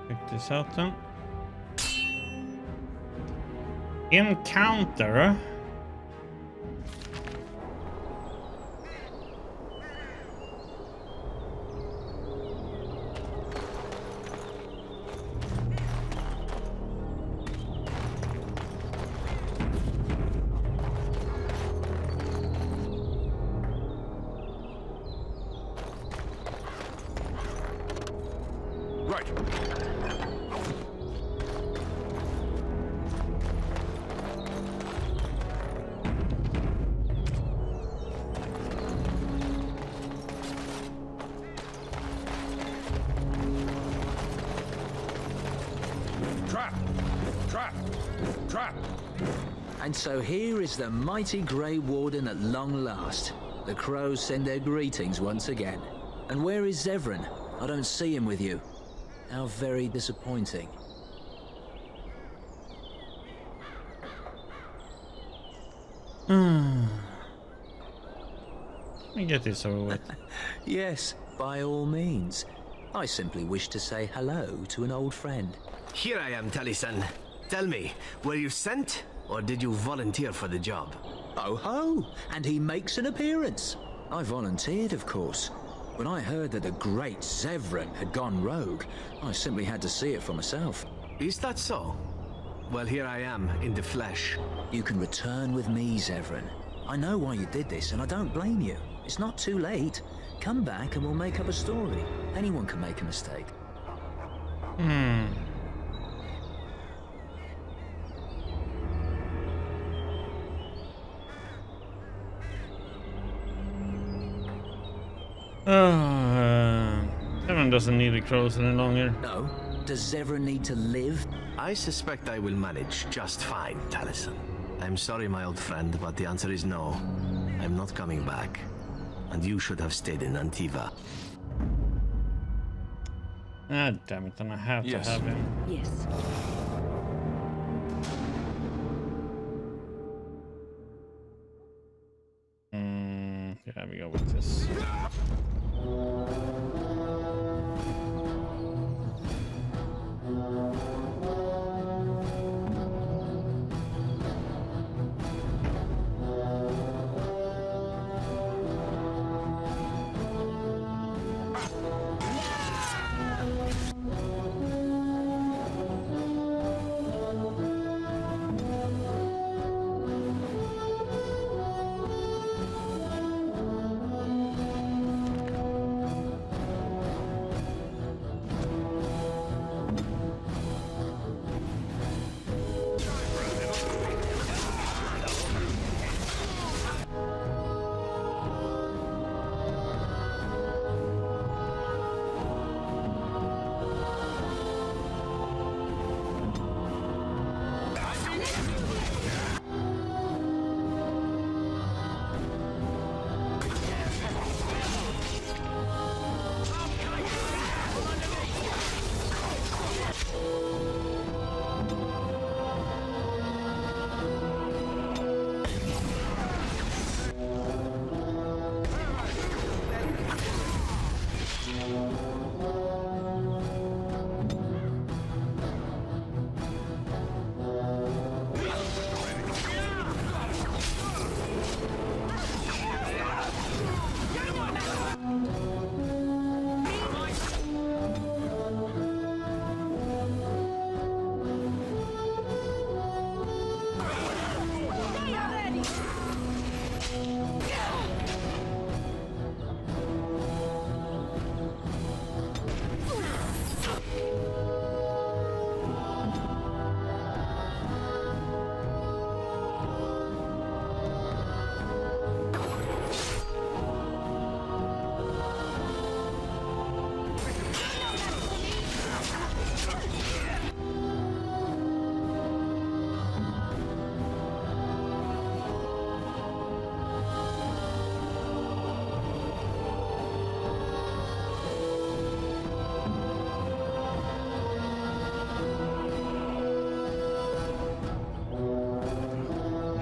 Check this out then. Encounter. Crap! And so here is the mighty Grey Warden at long last. The crows send their greetings once again. And where is Zevran? I don't see him with you. How very disappointing. Let me get this over with. Yes, by all means. I simply wish to say hello to an old friend. Here I am, Taliesin. Tell me, were you sent, or did you volunteer for the job? Oh ho! And he makes an appearance. I volunteered, of course. When I heard that the great Zevran had gone rogue, I simply had to see it for myself. Is that so? Well, here I am, in the flesh. You can return with me, Zevran. I know why you did this, and I don't blame you. It's not too late. Come back and we'll make up a story. Anyone can make a mistake. Zevran doesn't need the crows any longer. No? Does Zevran need to live? I suspect I will manage just fine, Taliesin. I'm sorry, my old friend, but the answer is no. I'm not coming back. And you should have stayed in Antiva. Ah, damn it, and I have to have him. Yes. Yeah, we go with this.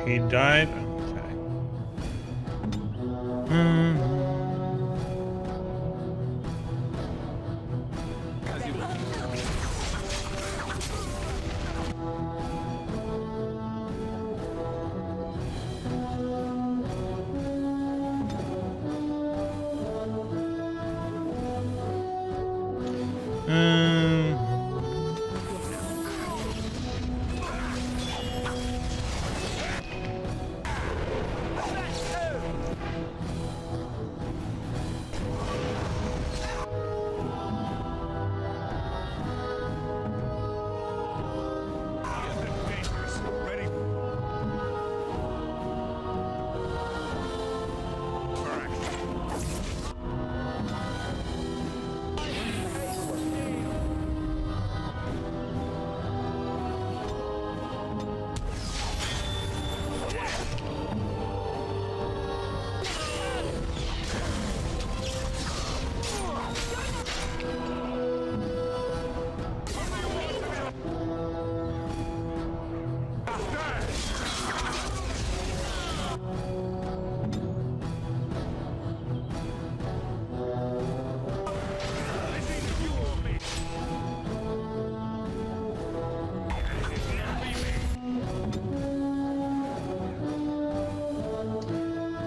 He died. Okay.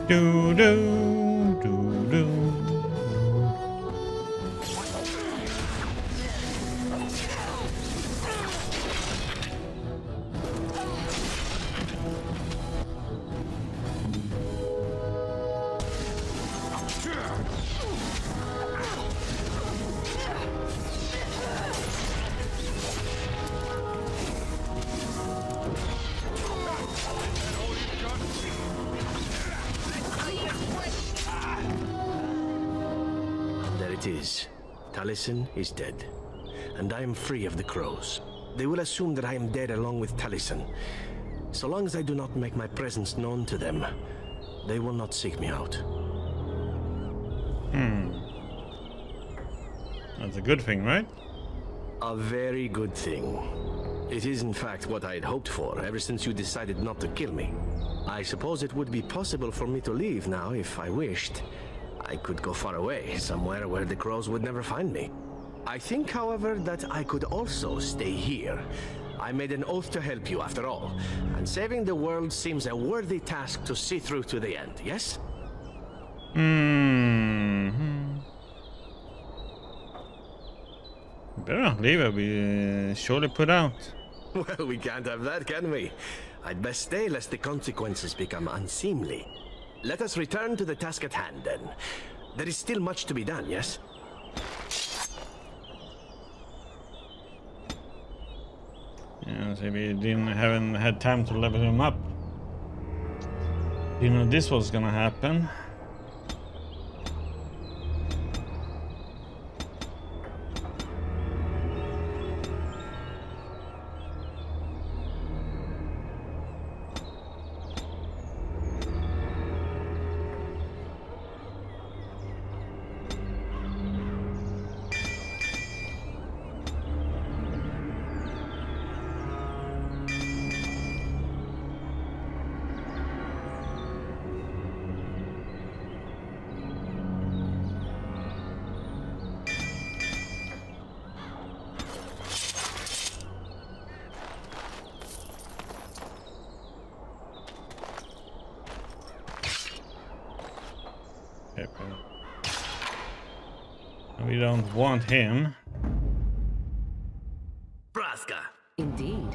Do do do do. Taliesin is dead, and I am free of the crows. They will assume that I am dead along with Taliesin. So long as I do not make my presence known to them, they will not seek me out. That's a good thing, right? A very good thing. It is in fact what I had hoped for ever since you decided not to kill me. I suppose it would be possible for me to leave now if I wished. I could go far away, somewhere where the crows would never find me. I think, however, that I could also stay here. I made an oath to help you, after all, and saving the world seems a worthy task to see through to the end, yes? Better not leave it, we surely put out. Well, we can't have that, can we? I'd best stay lest the consequences become unseemly. Let us return to the task at hand, then. There is still much to be done, yes? Yeah, so we haven't had time to level him up. You know this was gonna happen. We don't want him. Braska. Indeed.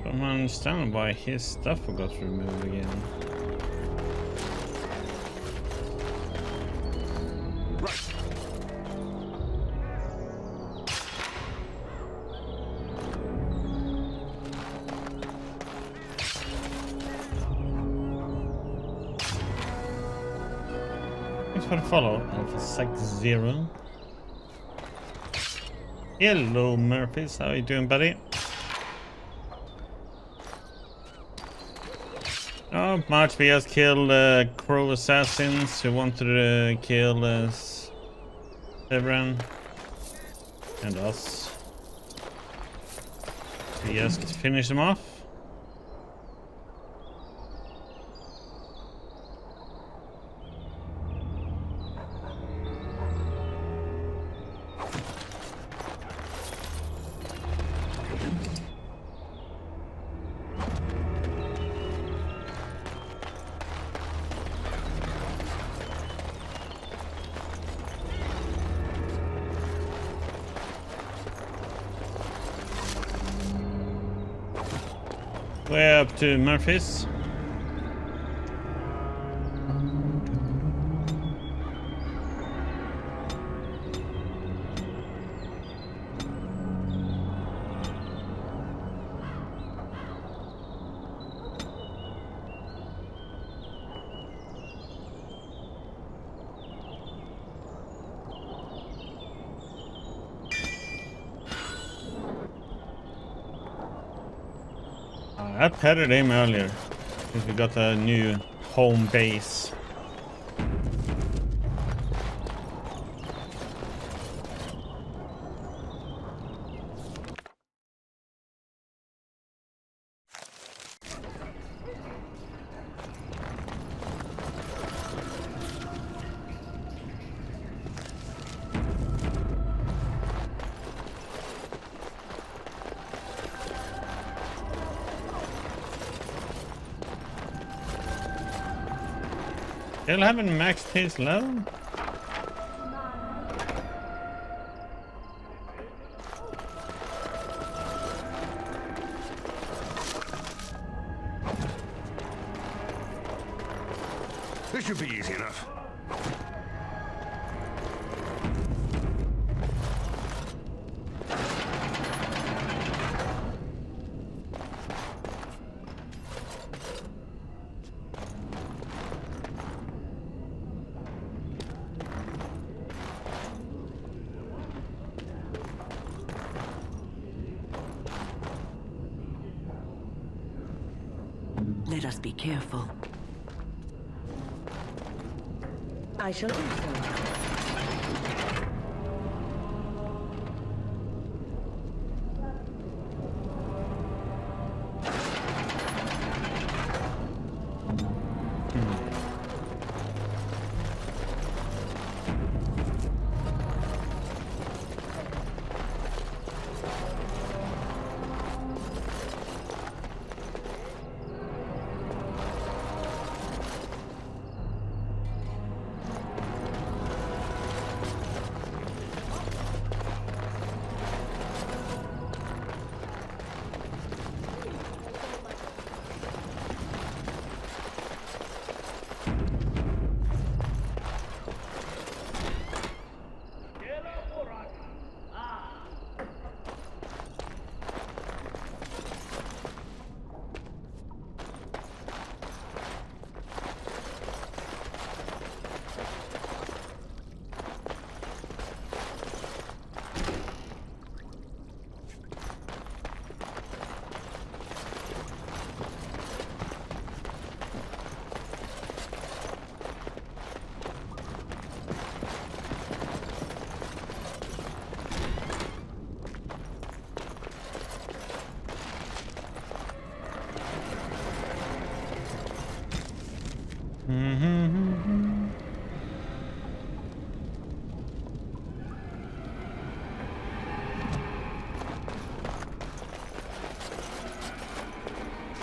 I don't understand why his stuff got removed again. Thanks for the follow, Alpha Sec 0. Hello, Murphys. How are you doing, buddy? Oh, March, we just killed Crow Assassins who wanted to kill Severin and us. We just finish them off. Way up to Murphy's. I petted him earlier because we got a new home base. Still haven't maxed his level? This should be easy enough. Let us be careful. I shall do so.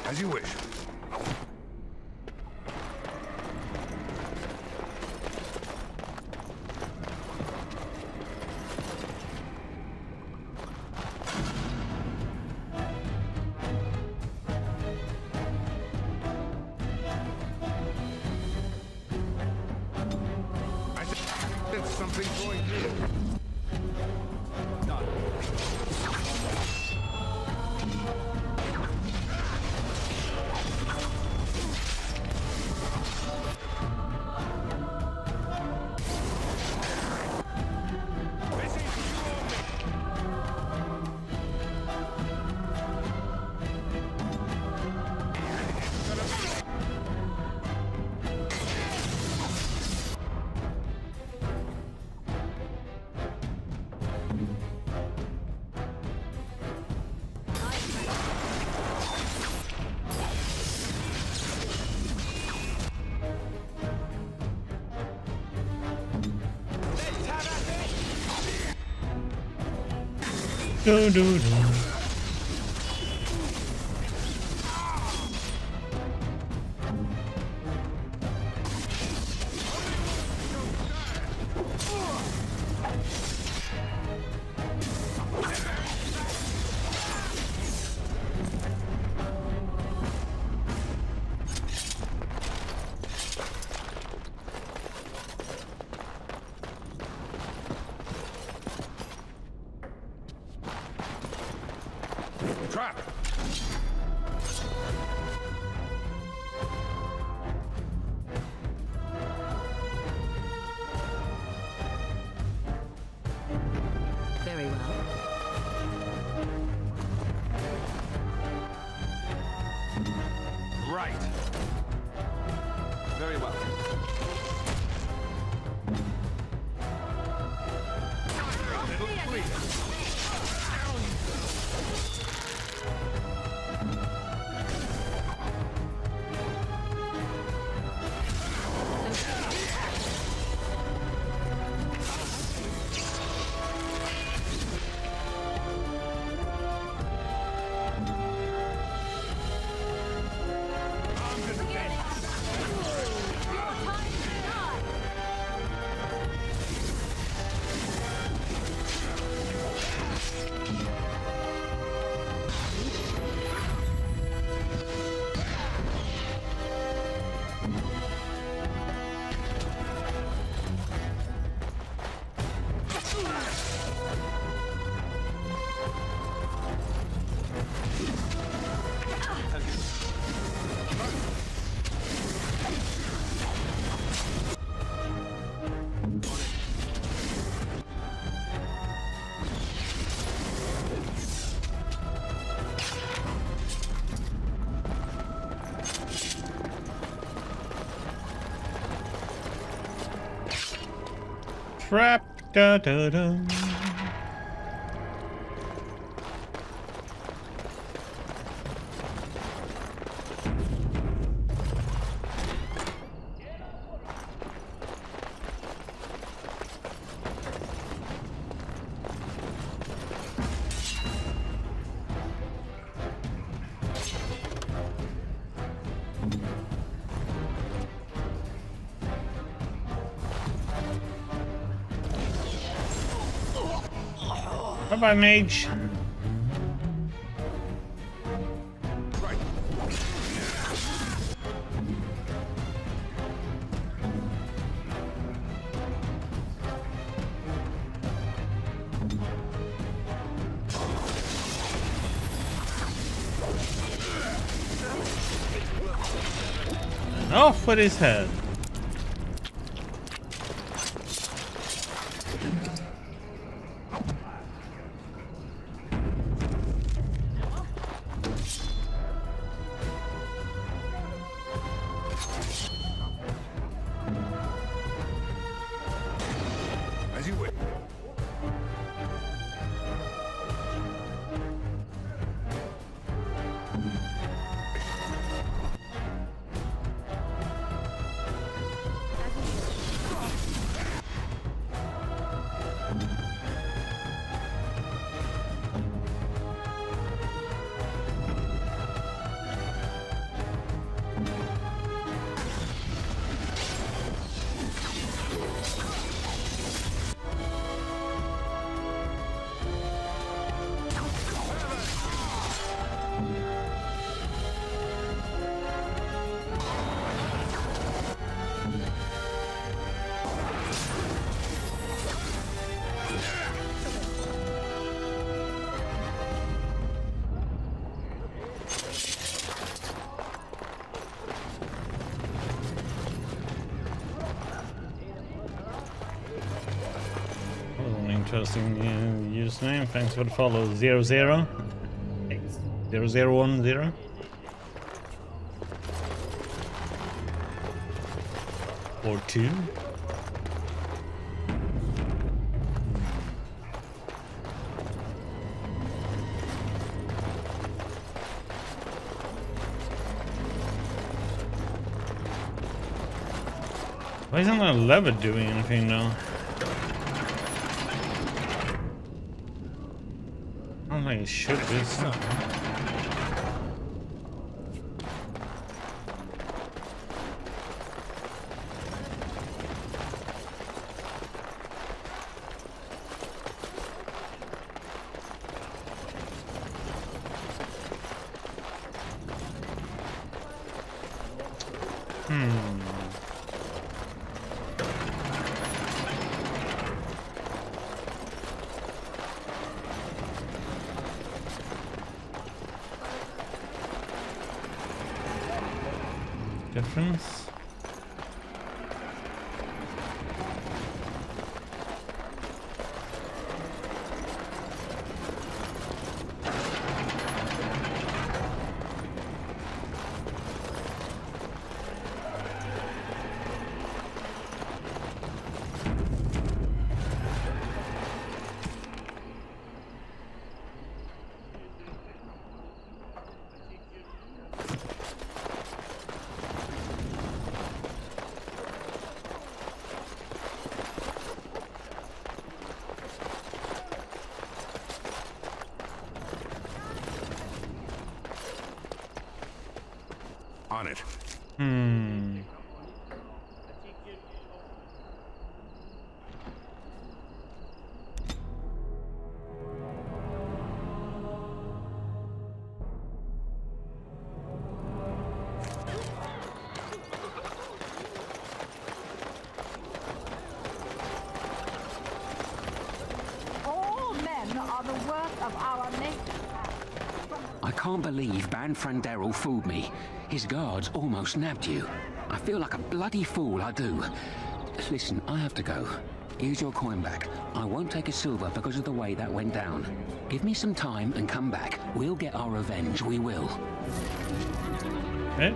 As you wish. I said something going here. Do do do. Trap! Very well. Right. Very well. trap. Da, da, da. Bye-bye, mage. Off with his head. As you wish. Interesting username. Thanks for the follow. 00 0010. Or 2. Why isn't that lever doing anything though? I don't think it should be. Difference. On it. All men are the work of our nature. I can't believe Banfranderel fooled me. His guards almost nabbed you. I feel like a bloody fool, I do. Listen, I have to go. Here's your coin back. I won't take a silver because of the way that went down. Give me some time and come back. We'll get our revenge, we will. Okay.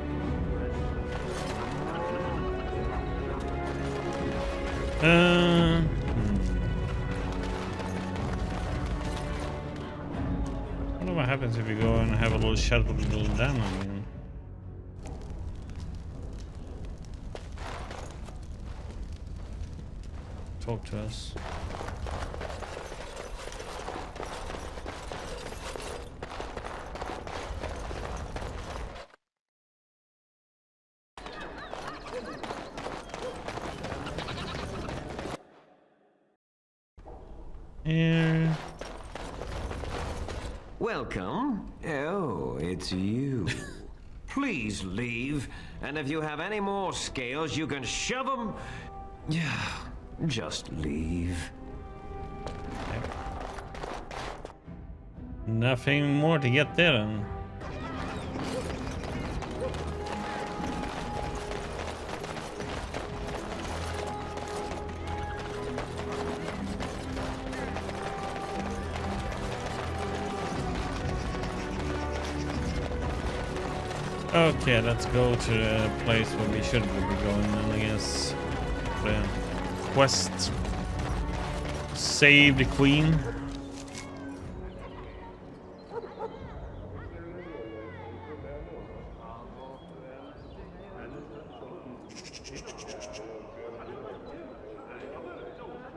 what happens if you go and have a little chat with little Dan, I mean. Talk to us. Here. Welcome. Oh, it's you. Please leave. And if you have any more scales, you can shove them. Yeah, just leave. Nothing more to get there then. Okay, let's go to the place where we should be going, and I guess the quest. Save the queen.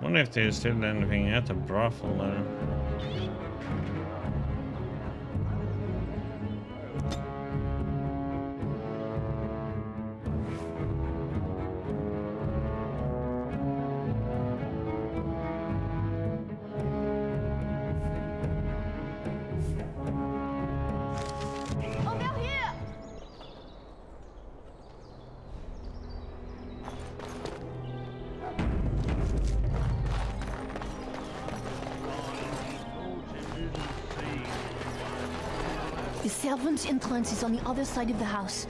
Wonder if there's still anything at the brothel there. The servants' entrance is on the other side of the house.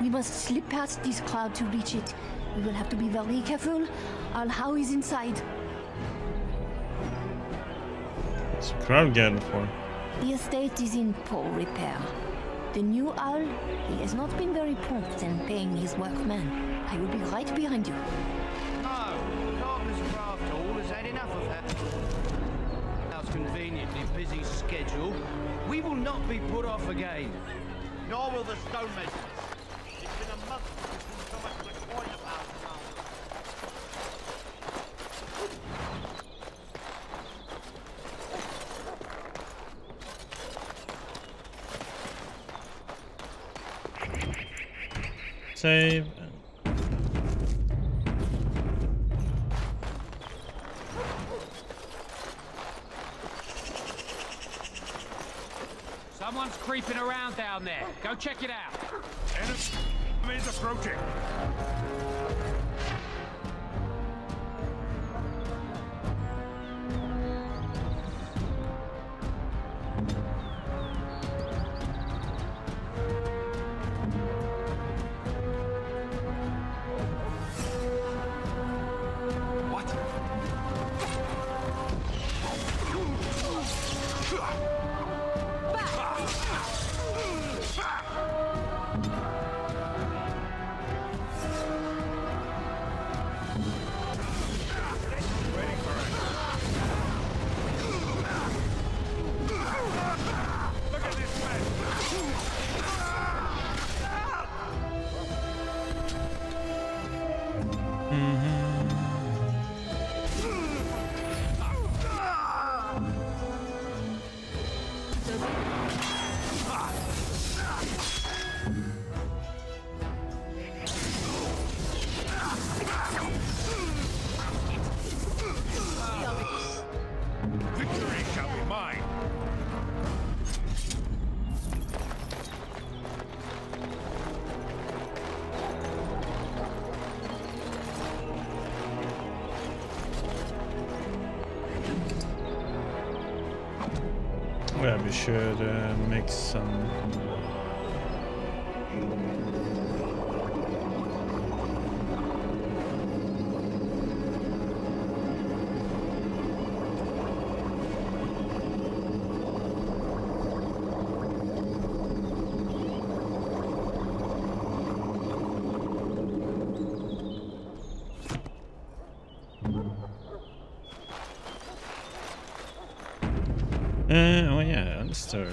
We must slip past this crowd to reach it. We will have to be very careful. Our How is inside. What's the crowd gathered for? The estate is in poor repair. The new owl, he has not been very prompt in paying his workmen. I will be right behind you. No, Carpenter's Craft Hall has had enough of that. Our conveniently busy schedule. We will not be put off again. Nor will the stonemasons. It's been a month since so much as a coin about now. Save. Someone's creeping around down there. Go check it out. Enemies approaching. Victory shall be mine. Yeah, we should make some. Oh yeah, Monster.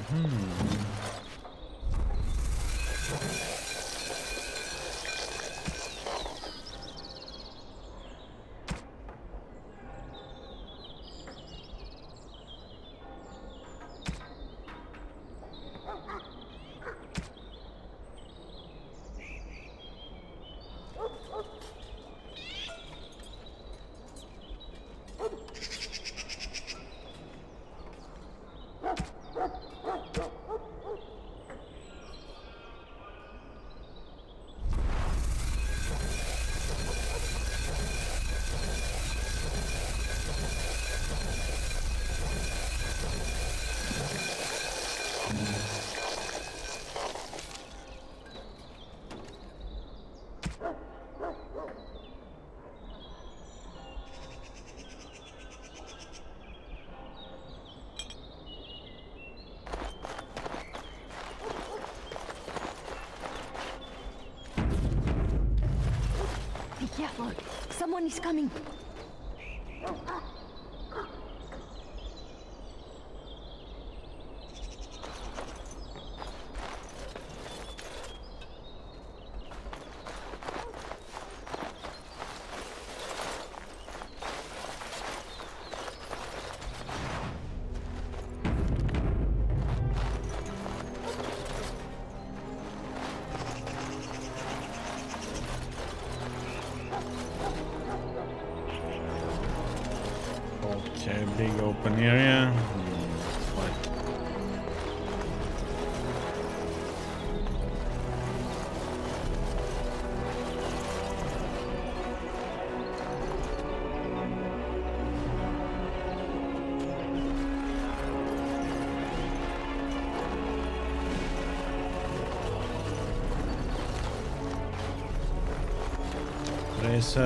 Be careful. Someone is coming. Okay, big open area. There's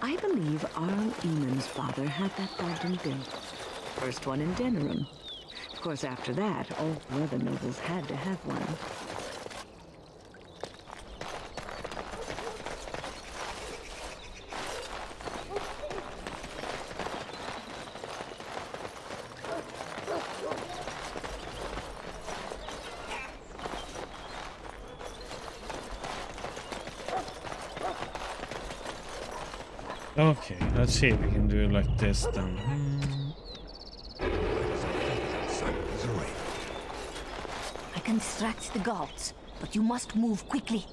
I believe Arl Eamon's father had that fountain built. First one in Denerim. Of course, after that, all the other nobles had to have one. okay, let's see if we can do it like this then. I can distract the guards, but you must move quickly.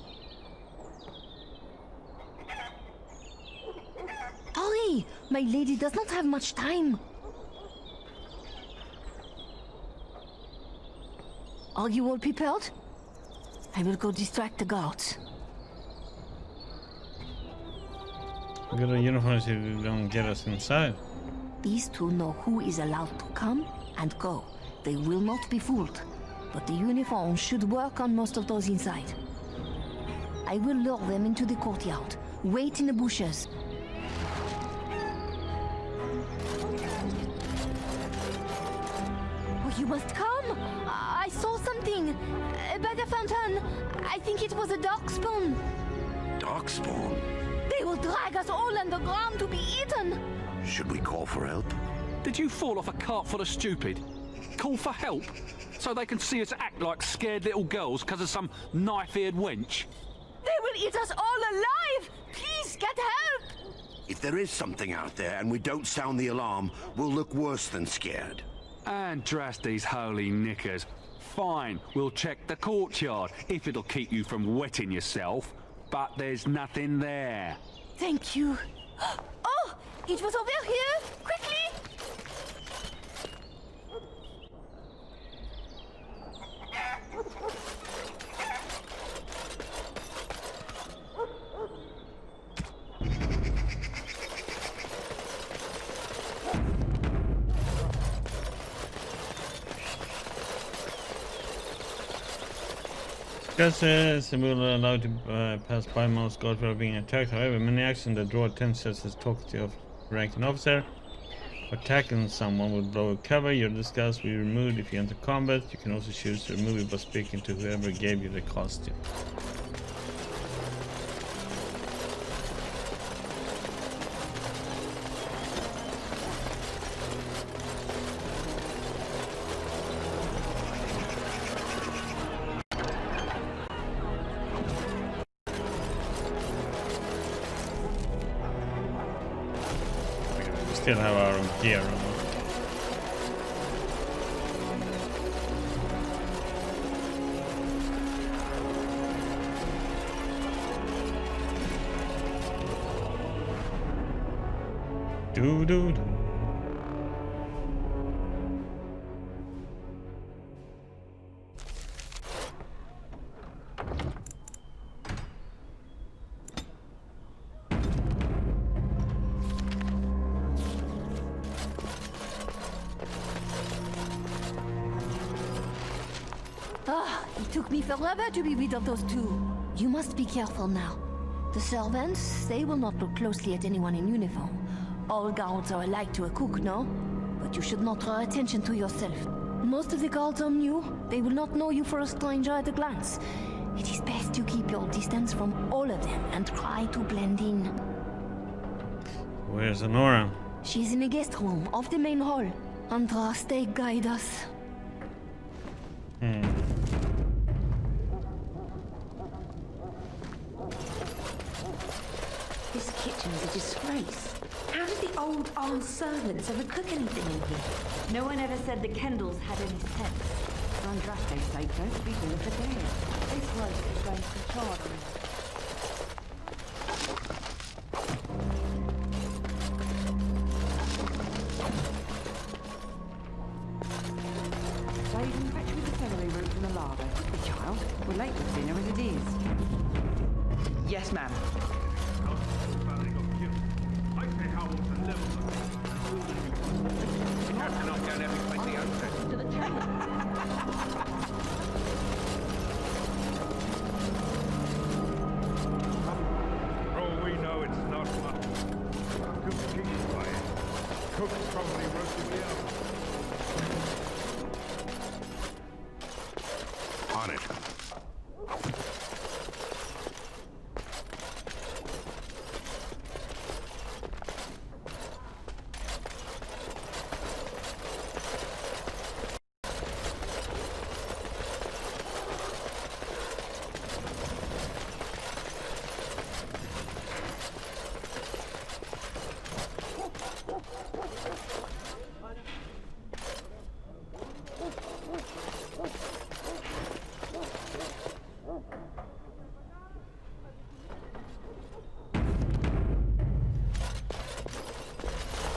Hurry! My lady does not have much time. Are you all prepared? I will go distract the guards. We got a uniform so they don't get us inside. These two know who is allowed to come and go. They will not be fooled. But the uniform should work on most of those inside. I will lure them into the courtyard. Wait in the bushes. Oh, you must come! I saw something by the fountain. I think it was a darkspawn. Darkspawn? They will drag us all underground to be eaten. Should we call for help? Did you fall off a cart full of stupid? Call for help? So they can see us act like scared little girls because of some knife-eared wench? They will eat us all alive! Please, get help! If there is something out there and we don't sound the alarm, we'll look worse than scared. And drast these holy knickers. Fine, we'll check the courtyard if it'll keep you from wetting yourself. But there's nothing there. Thank you. Oh, it was over here! Quickly! Discusses will allow to pass by most guards without being attacked. However, many actions that draw attention such as talking to a ranking officer or attacking someone will blow a cover. Your disguise will be removed if you enter combat. You can also choose to remove it by speaking to whoever gave you the costume. Still have our own gear on. Do do do. It took me forever to be rid of those two. You must be careful now. The servants, they will not look closely at anyone in uniform. All guards are alike to a cook, no? But you should not draw attention to yourself. Most of the guards are new. They will not know you for a stranger at a glance. It is best you keep your distance from all of them and try to blend in. Where's Honora? She's in the guest room of the main hall. Andraste, guide us. This kitchen is a disgrace. How did the old armed servants ever cook anything in here? No one ever said the Kendalls had any sense. For Andraste's sake, don't speak of the dead. This roast is going to be charred on us. So you can fetch me the celery root from the larder. Quickly, child. We're late for dinner as it is. Yes, ma'am. On it.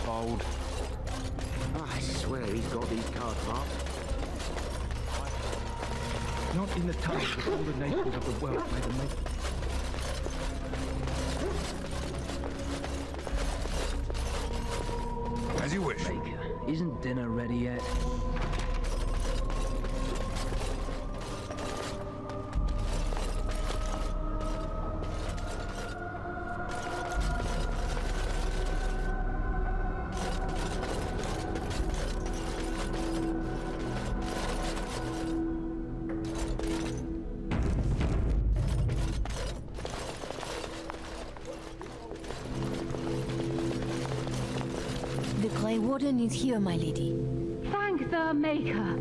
Hold. I swear he's got these cards marked. Not in the tongues of all the nations of the world by the make. As you wish. Maker, isn't dinner ready yet? The Grey Warden is here, my lady. Thank the Maker.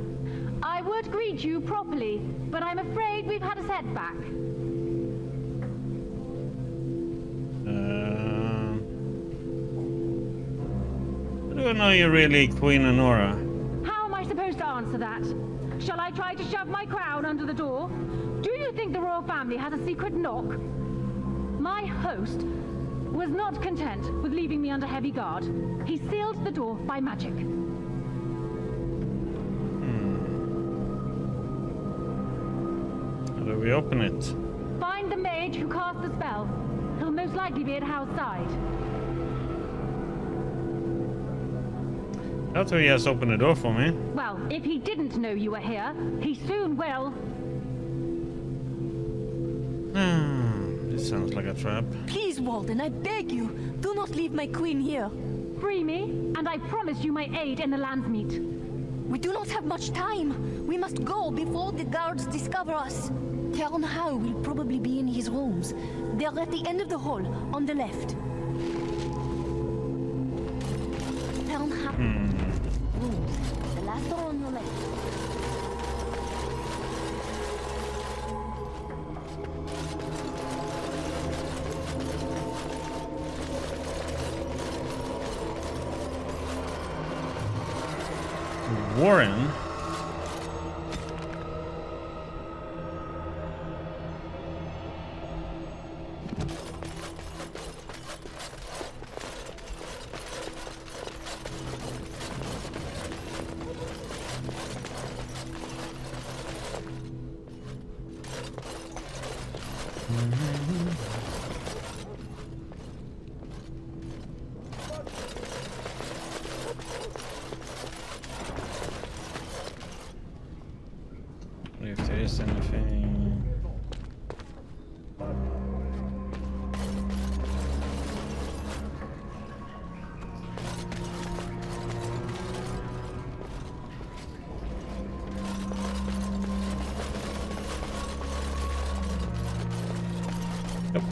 I would greet you properly, but I'm afraid we've had a setback. I don't know you're really Queen Honora. How am I supposed to answer that? Shall I try to shove my crown under the door? Do you think the royal family has a secret knock? My host was not content with leaving me under heavy guard. He sealed the door by magic. How do we open it? Find the mage who cast the spell. He'll most likely be at Hal's side. That's why he has opened the door for me. Well, if he didn't know you were here, he soon will. This sounds like a trap. Please, Warden, I beg you, do not leave my queen here. Free me, and I promise you my aid in the Landsmeet. We do not have much time. We must go before the guards discover us. Tern Howe will probably be in his rooms. They're at the end of the hall, on the left. Tern Howe. Rooms. The last door on your left. Warren. If there is anything. Yep.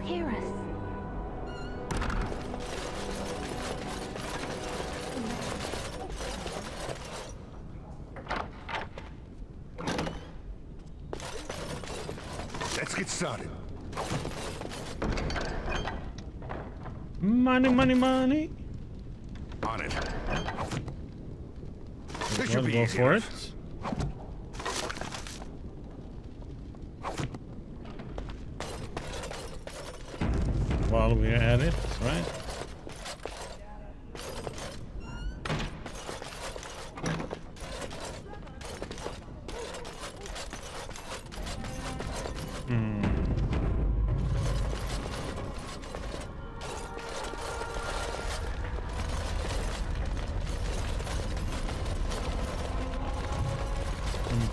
Hear us. Let's get started. Money, money, money. On it. This Let's should be go easy for enough. it. While we're at it, right?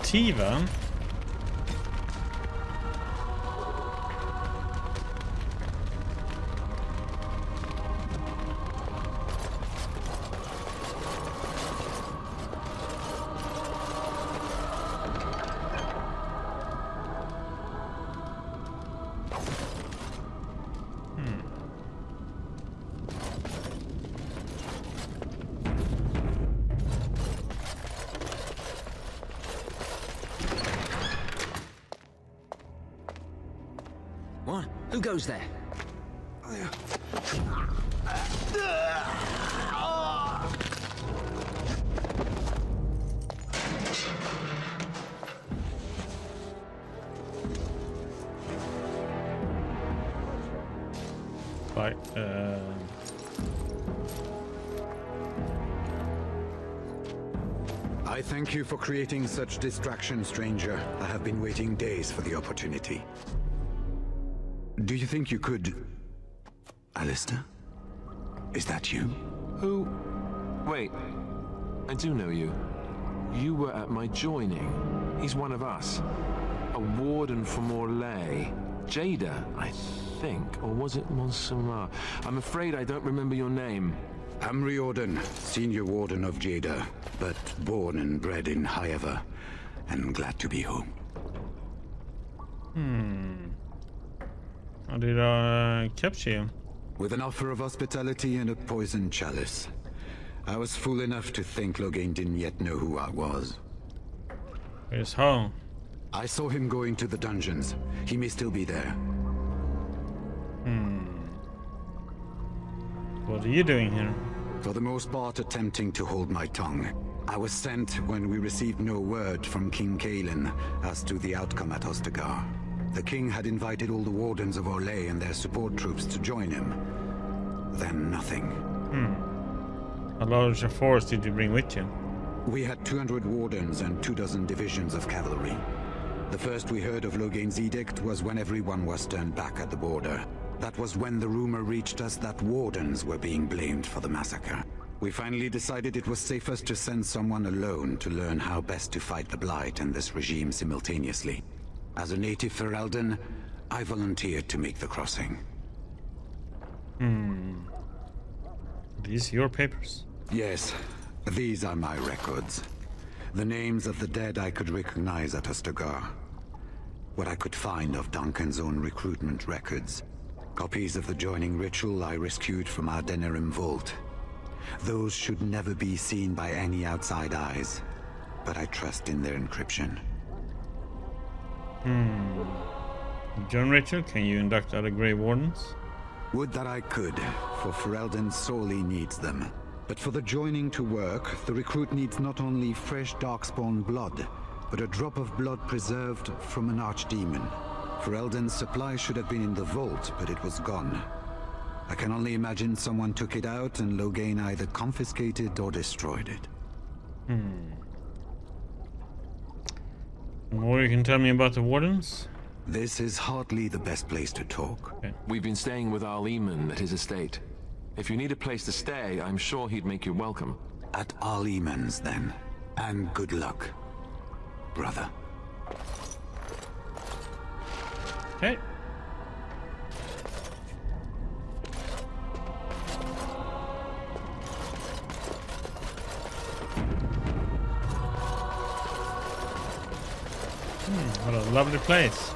Tiva. What? Who goes there? Right. I thank you for creating such distraction, stranger. I have been waiting days for the opportunity. Do you think you could... Alistair? Is that you? Who? Wait. I do know you. You were at my joining. He's one of us. A warden from Orlais. Jada, I think. Or was it Montserrat? I'm afraid I don't remember your name. I'm Riordan, senior warden of Jada, but born and bred in Highever, and glad to be home. How did I capture you? With an offer of hospitality and a poisoned chalice. I was fool enough to think Loghain didn't yet know who I was. Where's how? I saw him going to the dungeons. He may still be there. What are you doing here? For the most part, attempting to hold my tongue. I was sent when we received no word from King Kaelin as to the outcome at Ostagar. The king had invited all the wardens of Orlais and their support troops to join him. Then nothing. How large a force did you bring with you? We had 200 wardens and 24 divisions of cavalry. The first we heard of Logain's edict was when everyone was turned back at the border. That was when the rumor reached us that wardens were being blamed for the massacre. We finally decided it was safest to send someone alone to learn how best to fight the Blight and this regime simultaneously. As a native Ferelden, I volunteered to make the crossing. These your papers? Yes, these are my records. The names of the dead I could recognize at Ostagar. What I could find of Duncan's own recruitment records. Copies of the joining ritual I rescued from our Denerim vault. Those should never be seen by any outside eyes, but I trust in their encryption. John Rachel, can you induct other Grey Wardens? Would that I could, for Ferelden sorely needs them. But for the joining to work, the recruit needs not only fresh Darkspawn blood, but a drop of blood preserved from an archdemon. Ferelden's supply should have been in the vault, but it was gone. I can only imagine someone took it out and Logain either confiscated or destroyed it. More you can tell me about the Wardens? This is hardly the best place to talk. Okay. We've been staying with our Leman at his estate. If you need a place to stay, I'm sure he'd make you welcome. At our Leman's, then. And good luck, brother. Okay. What a lovely place.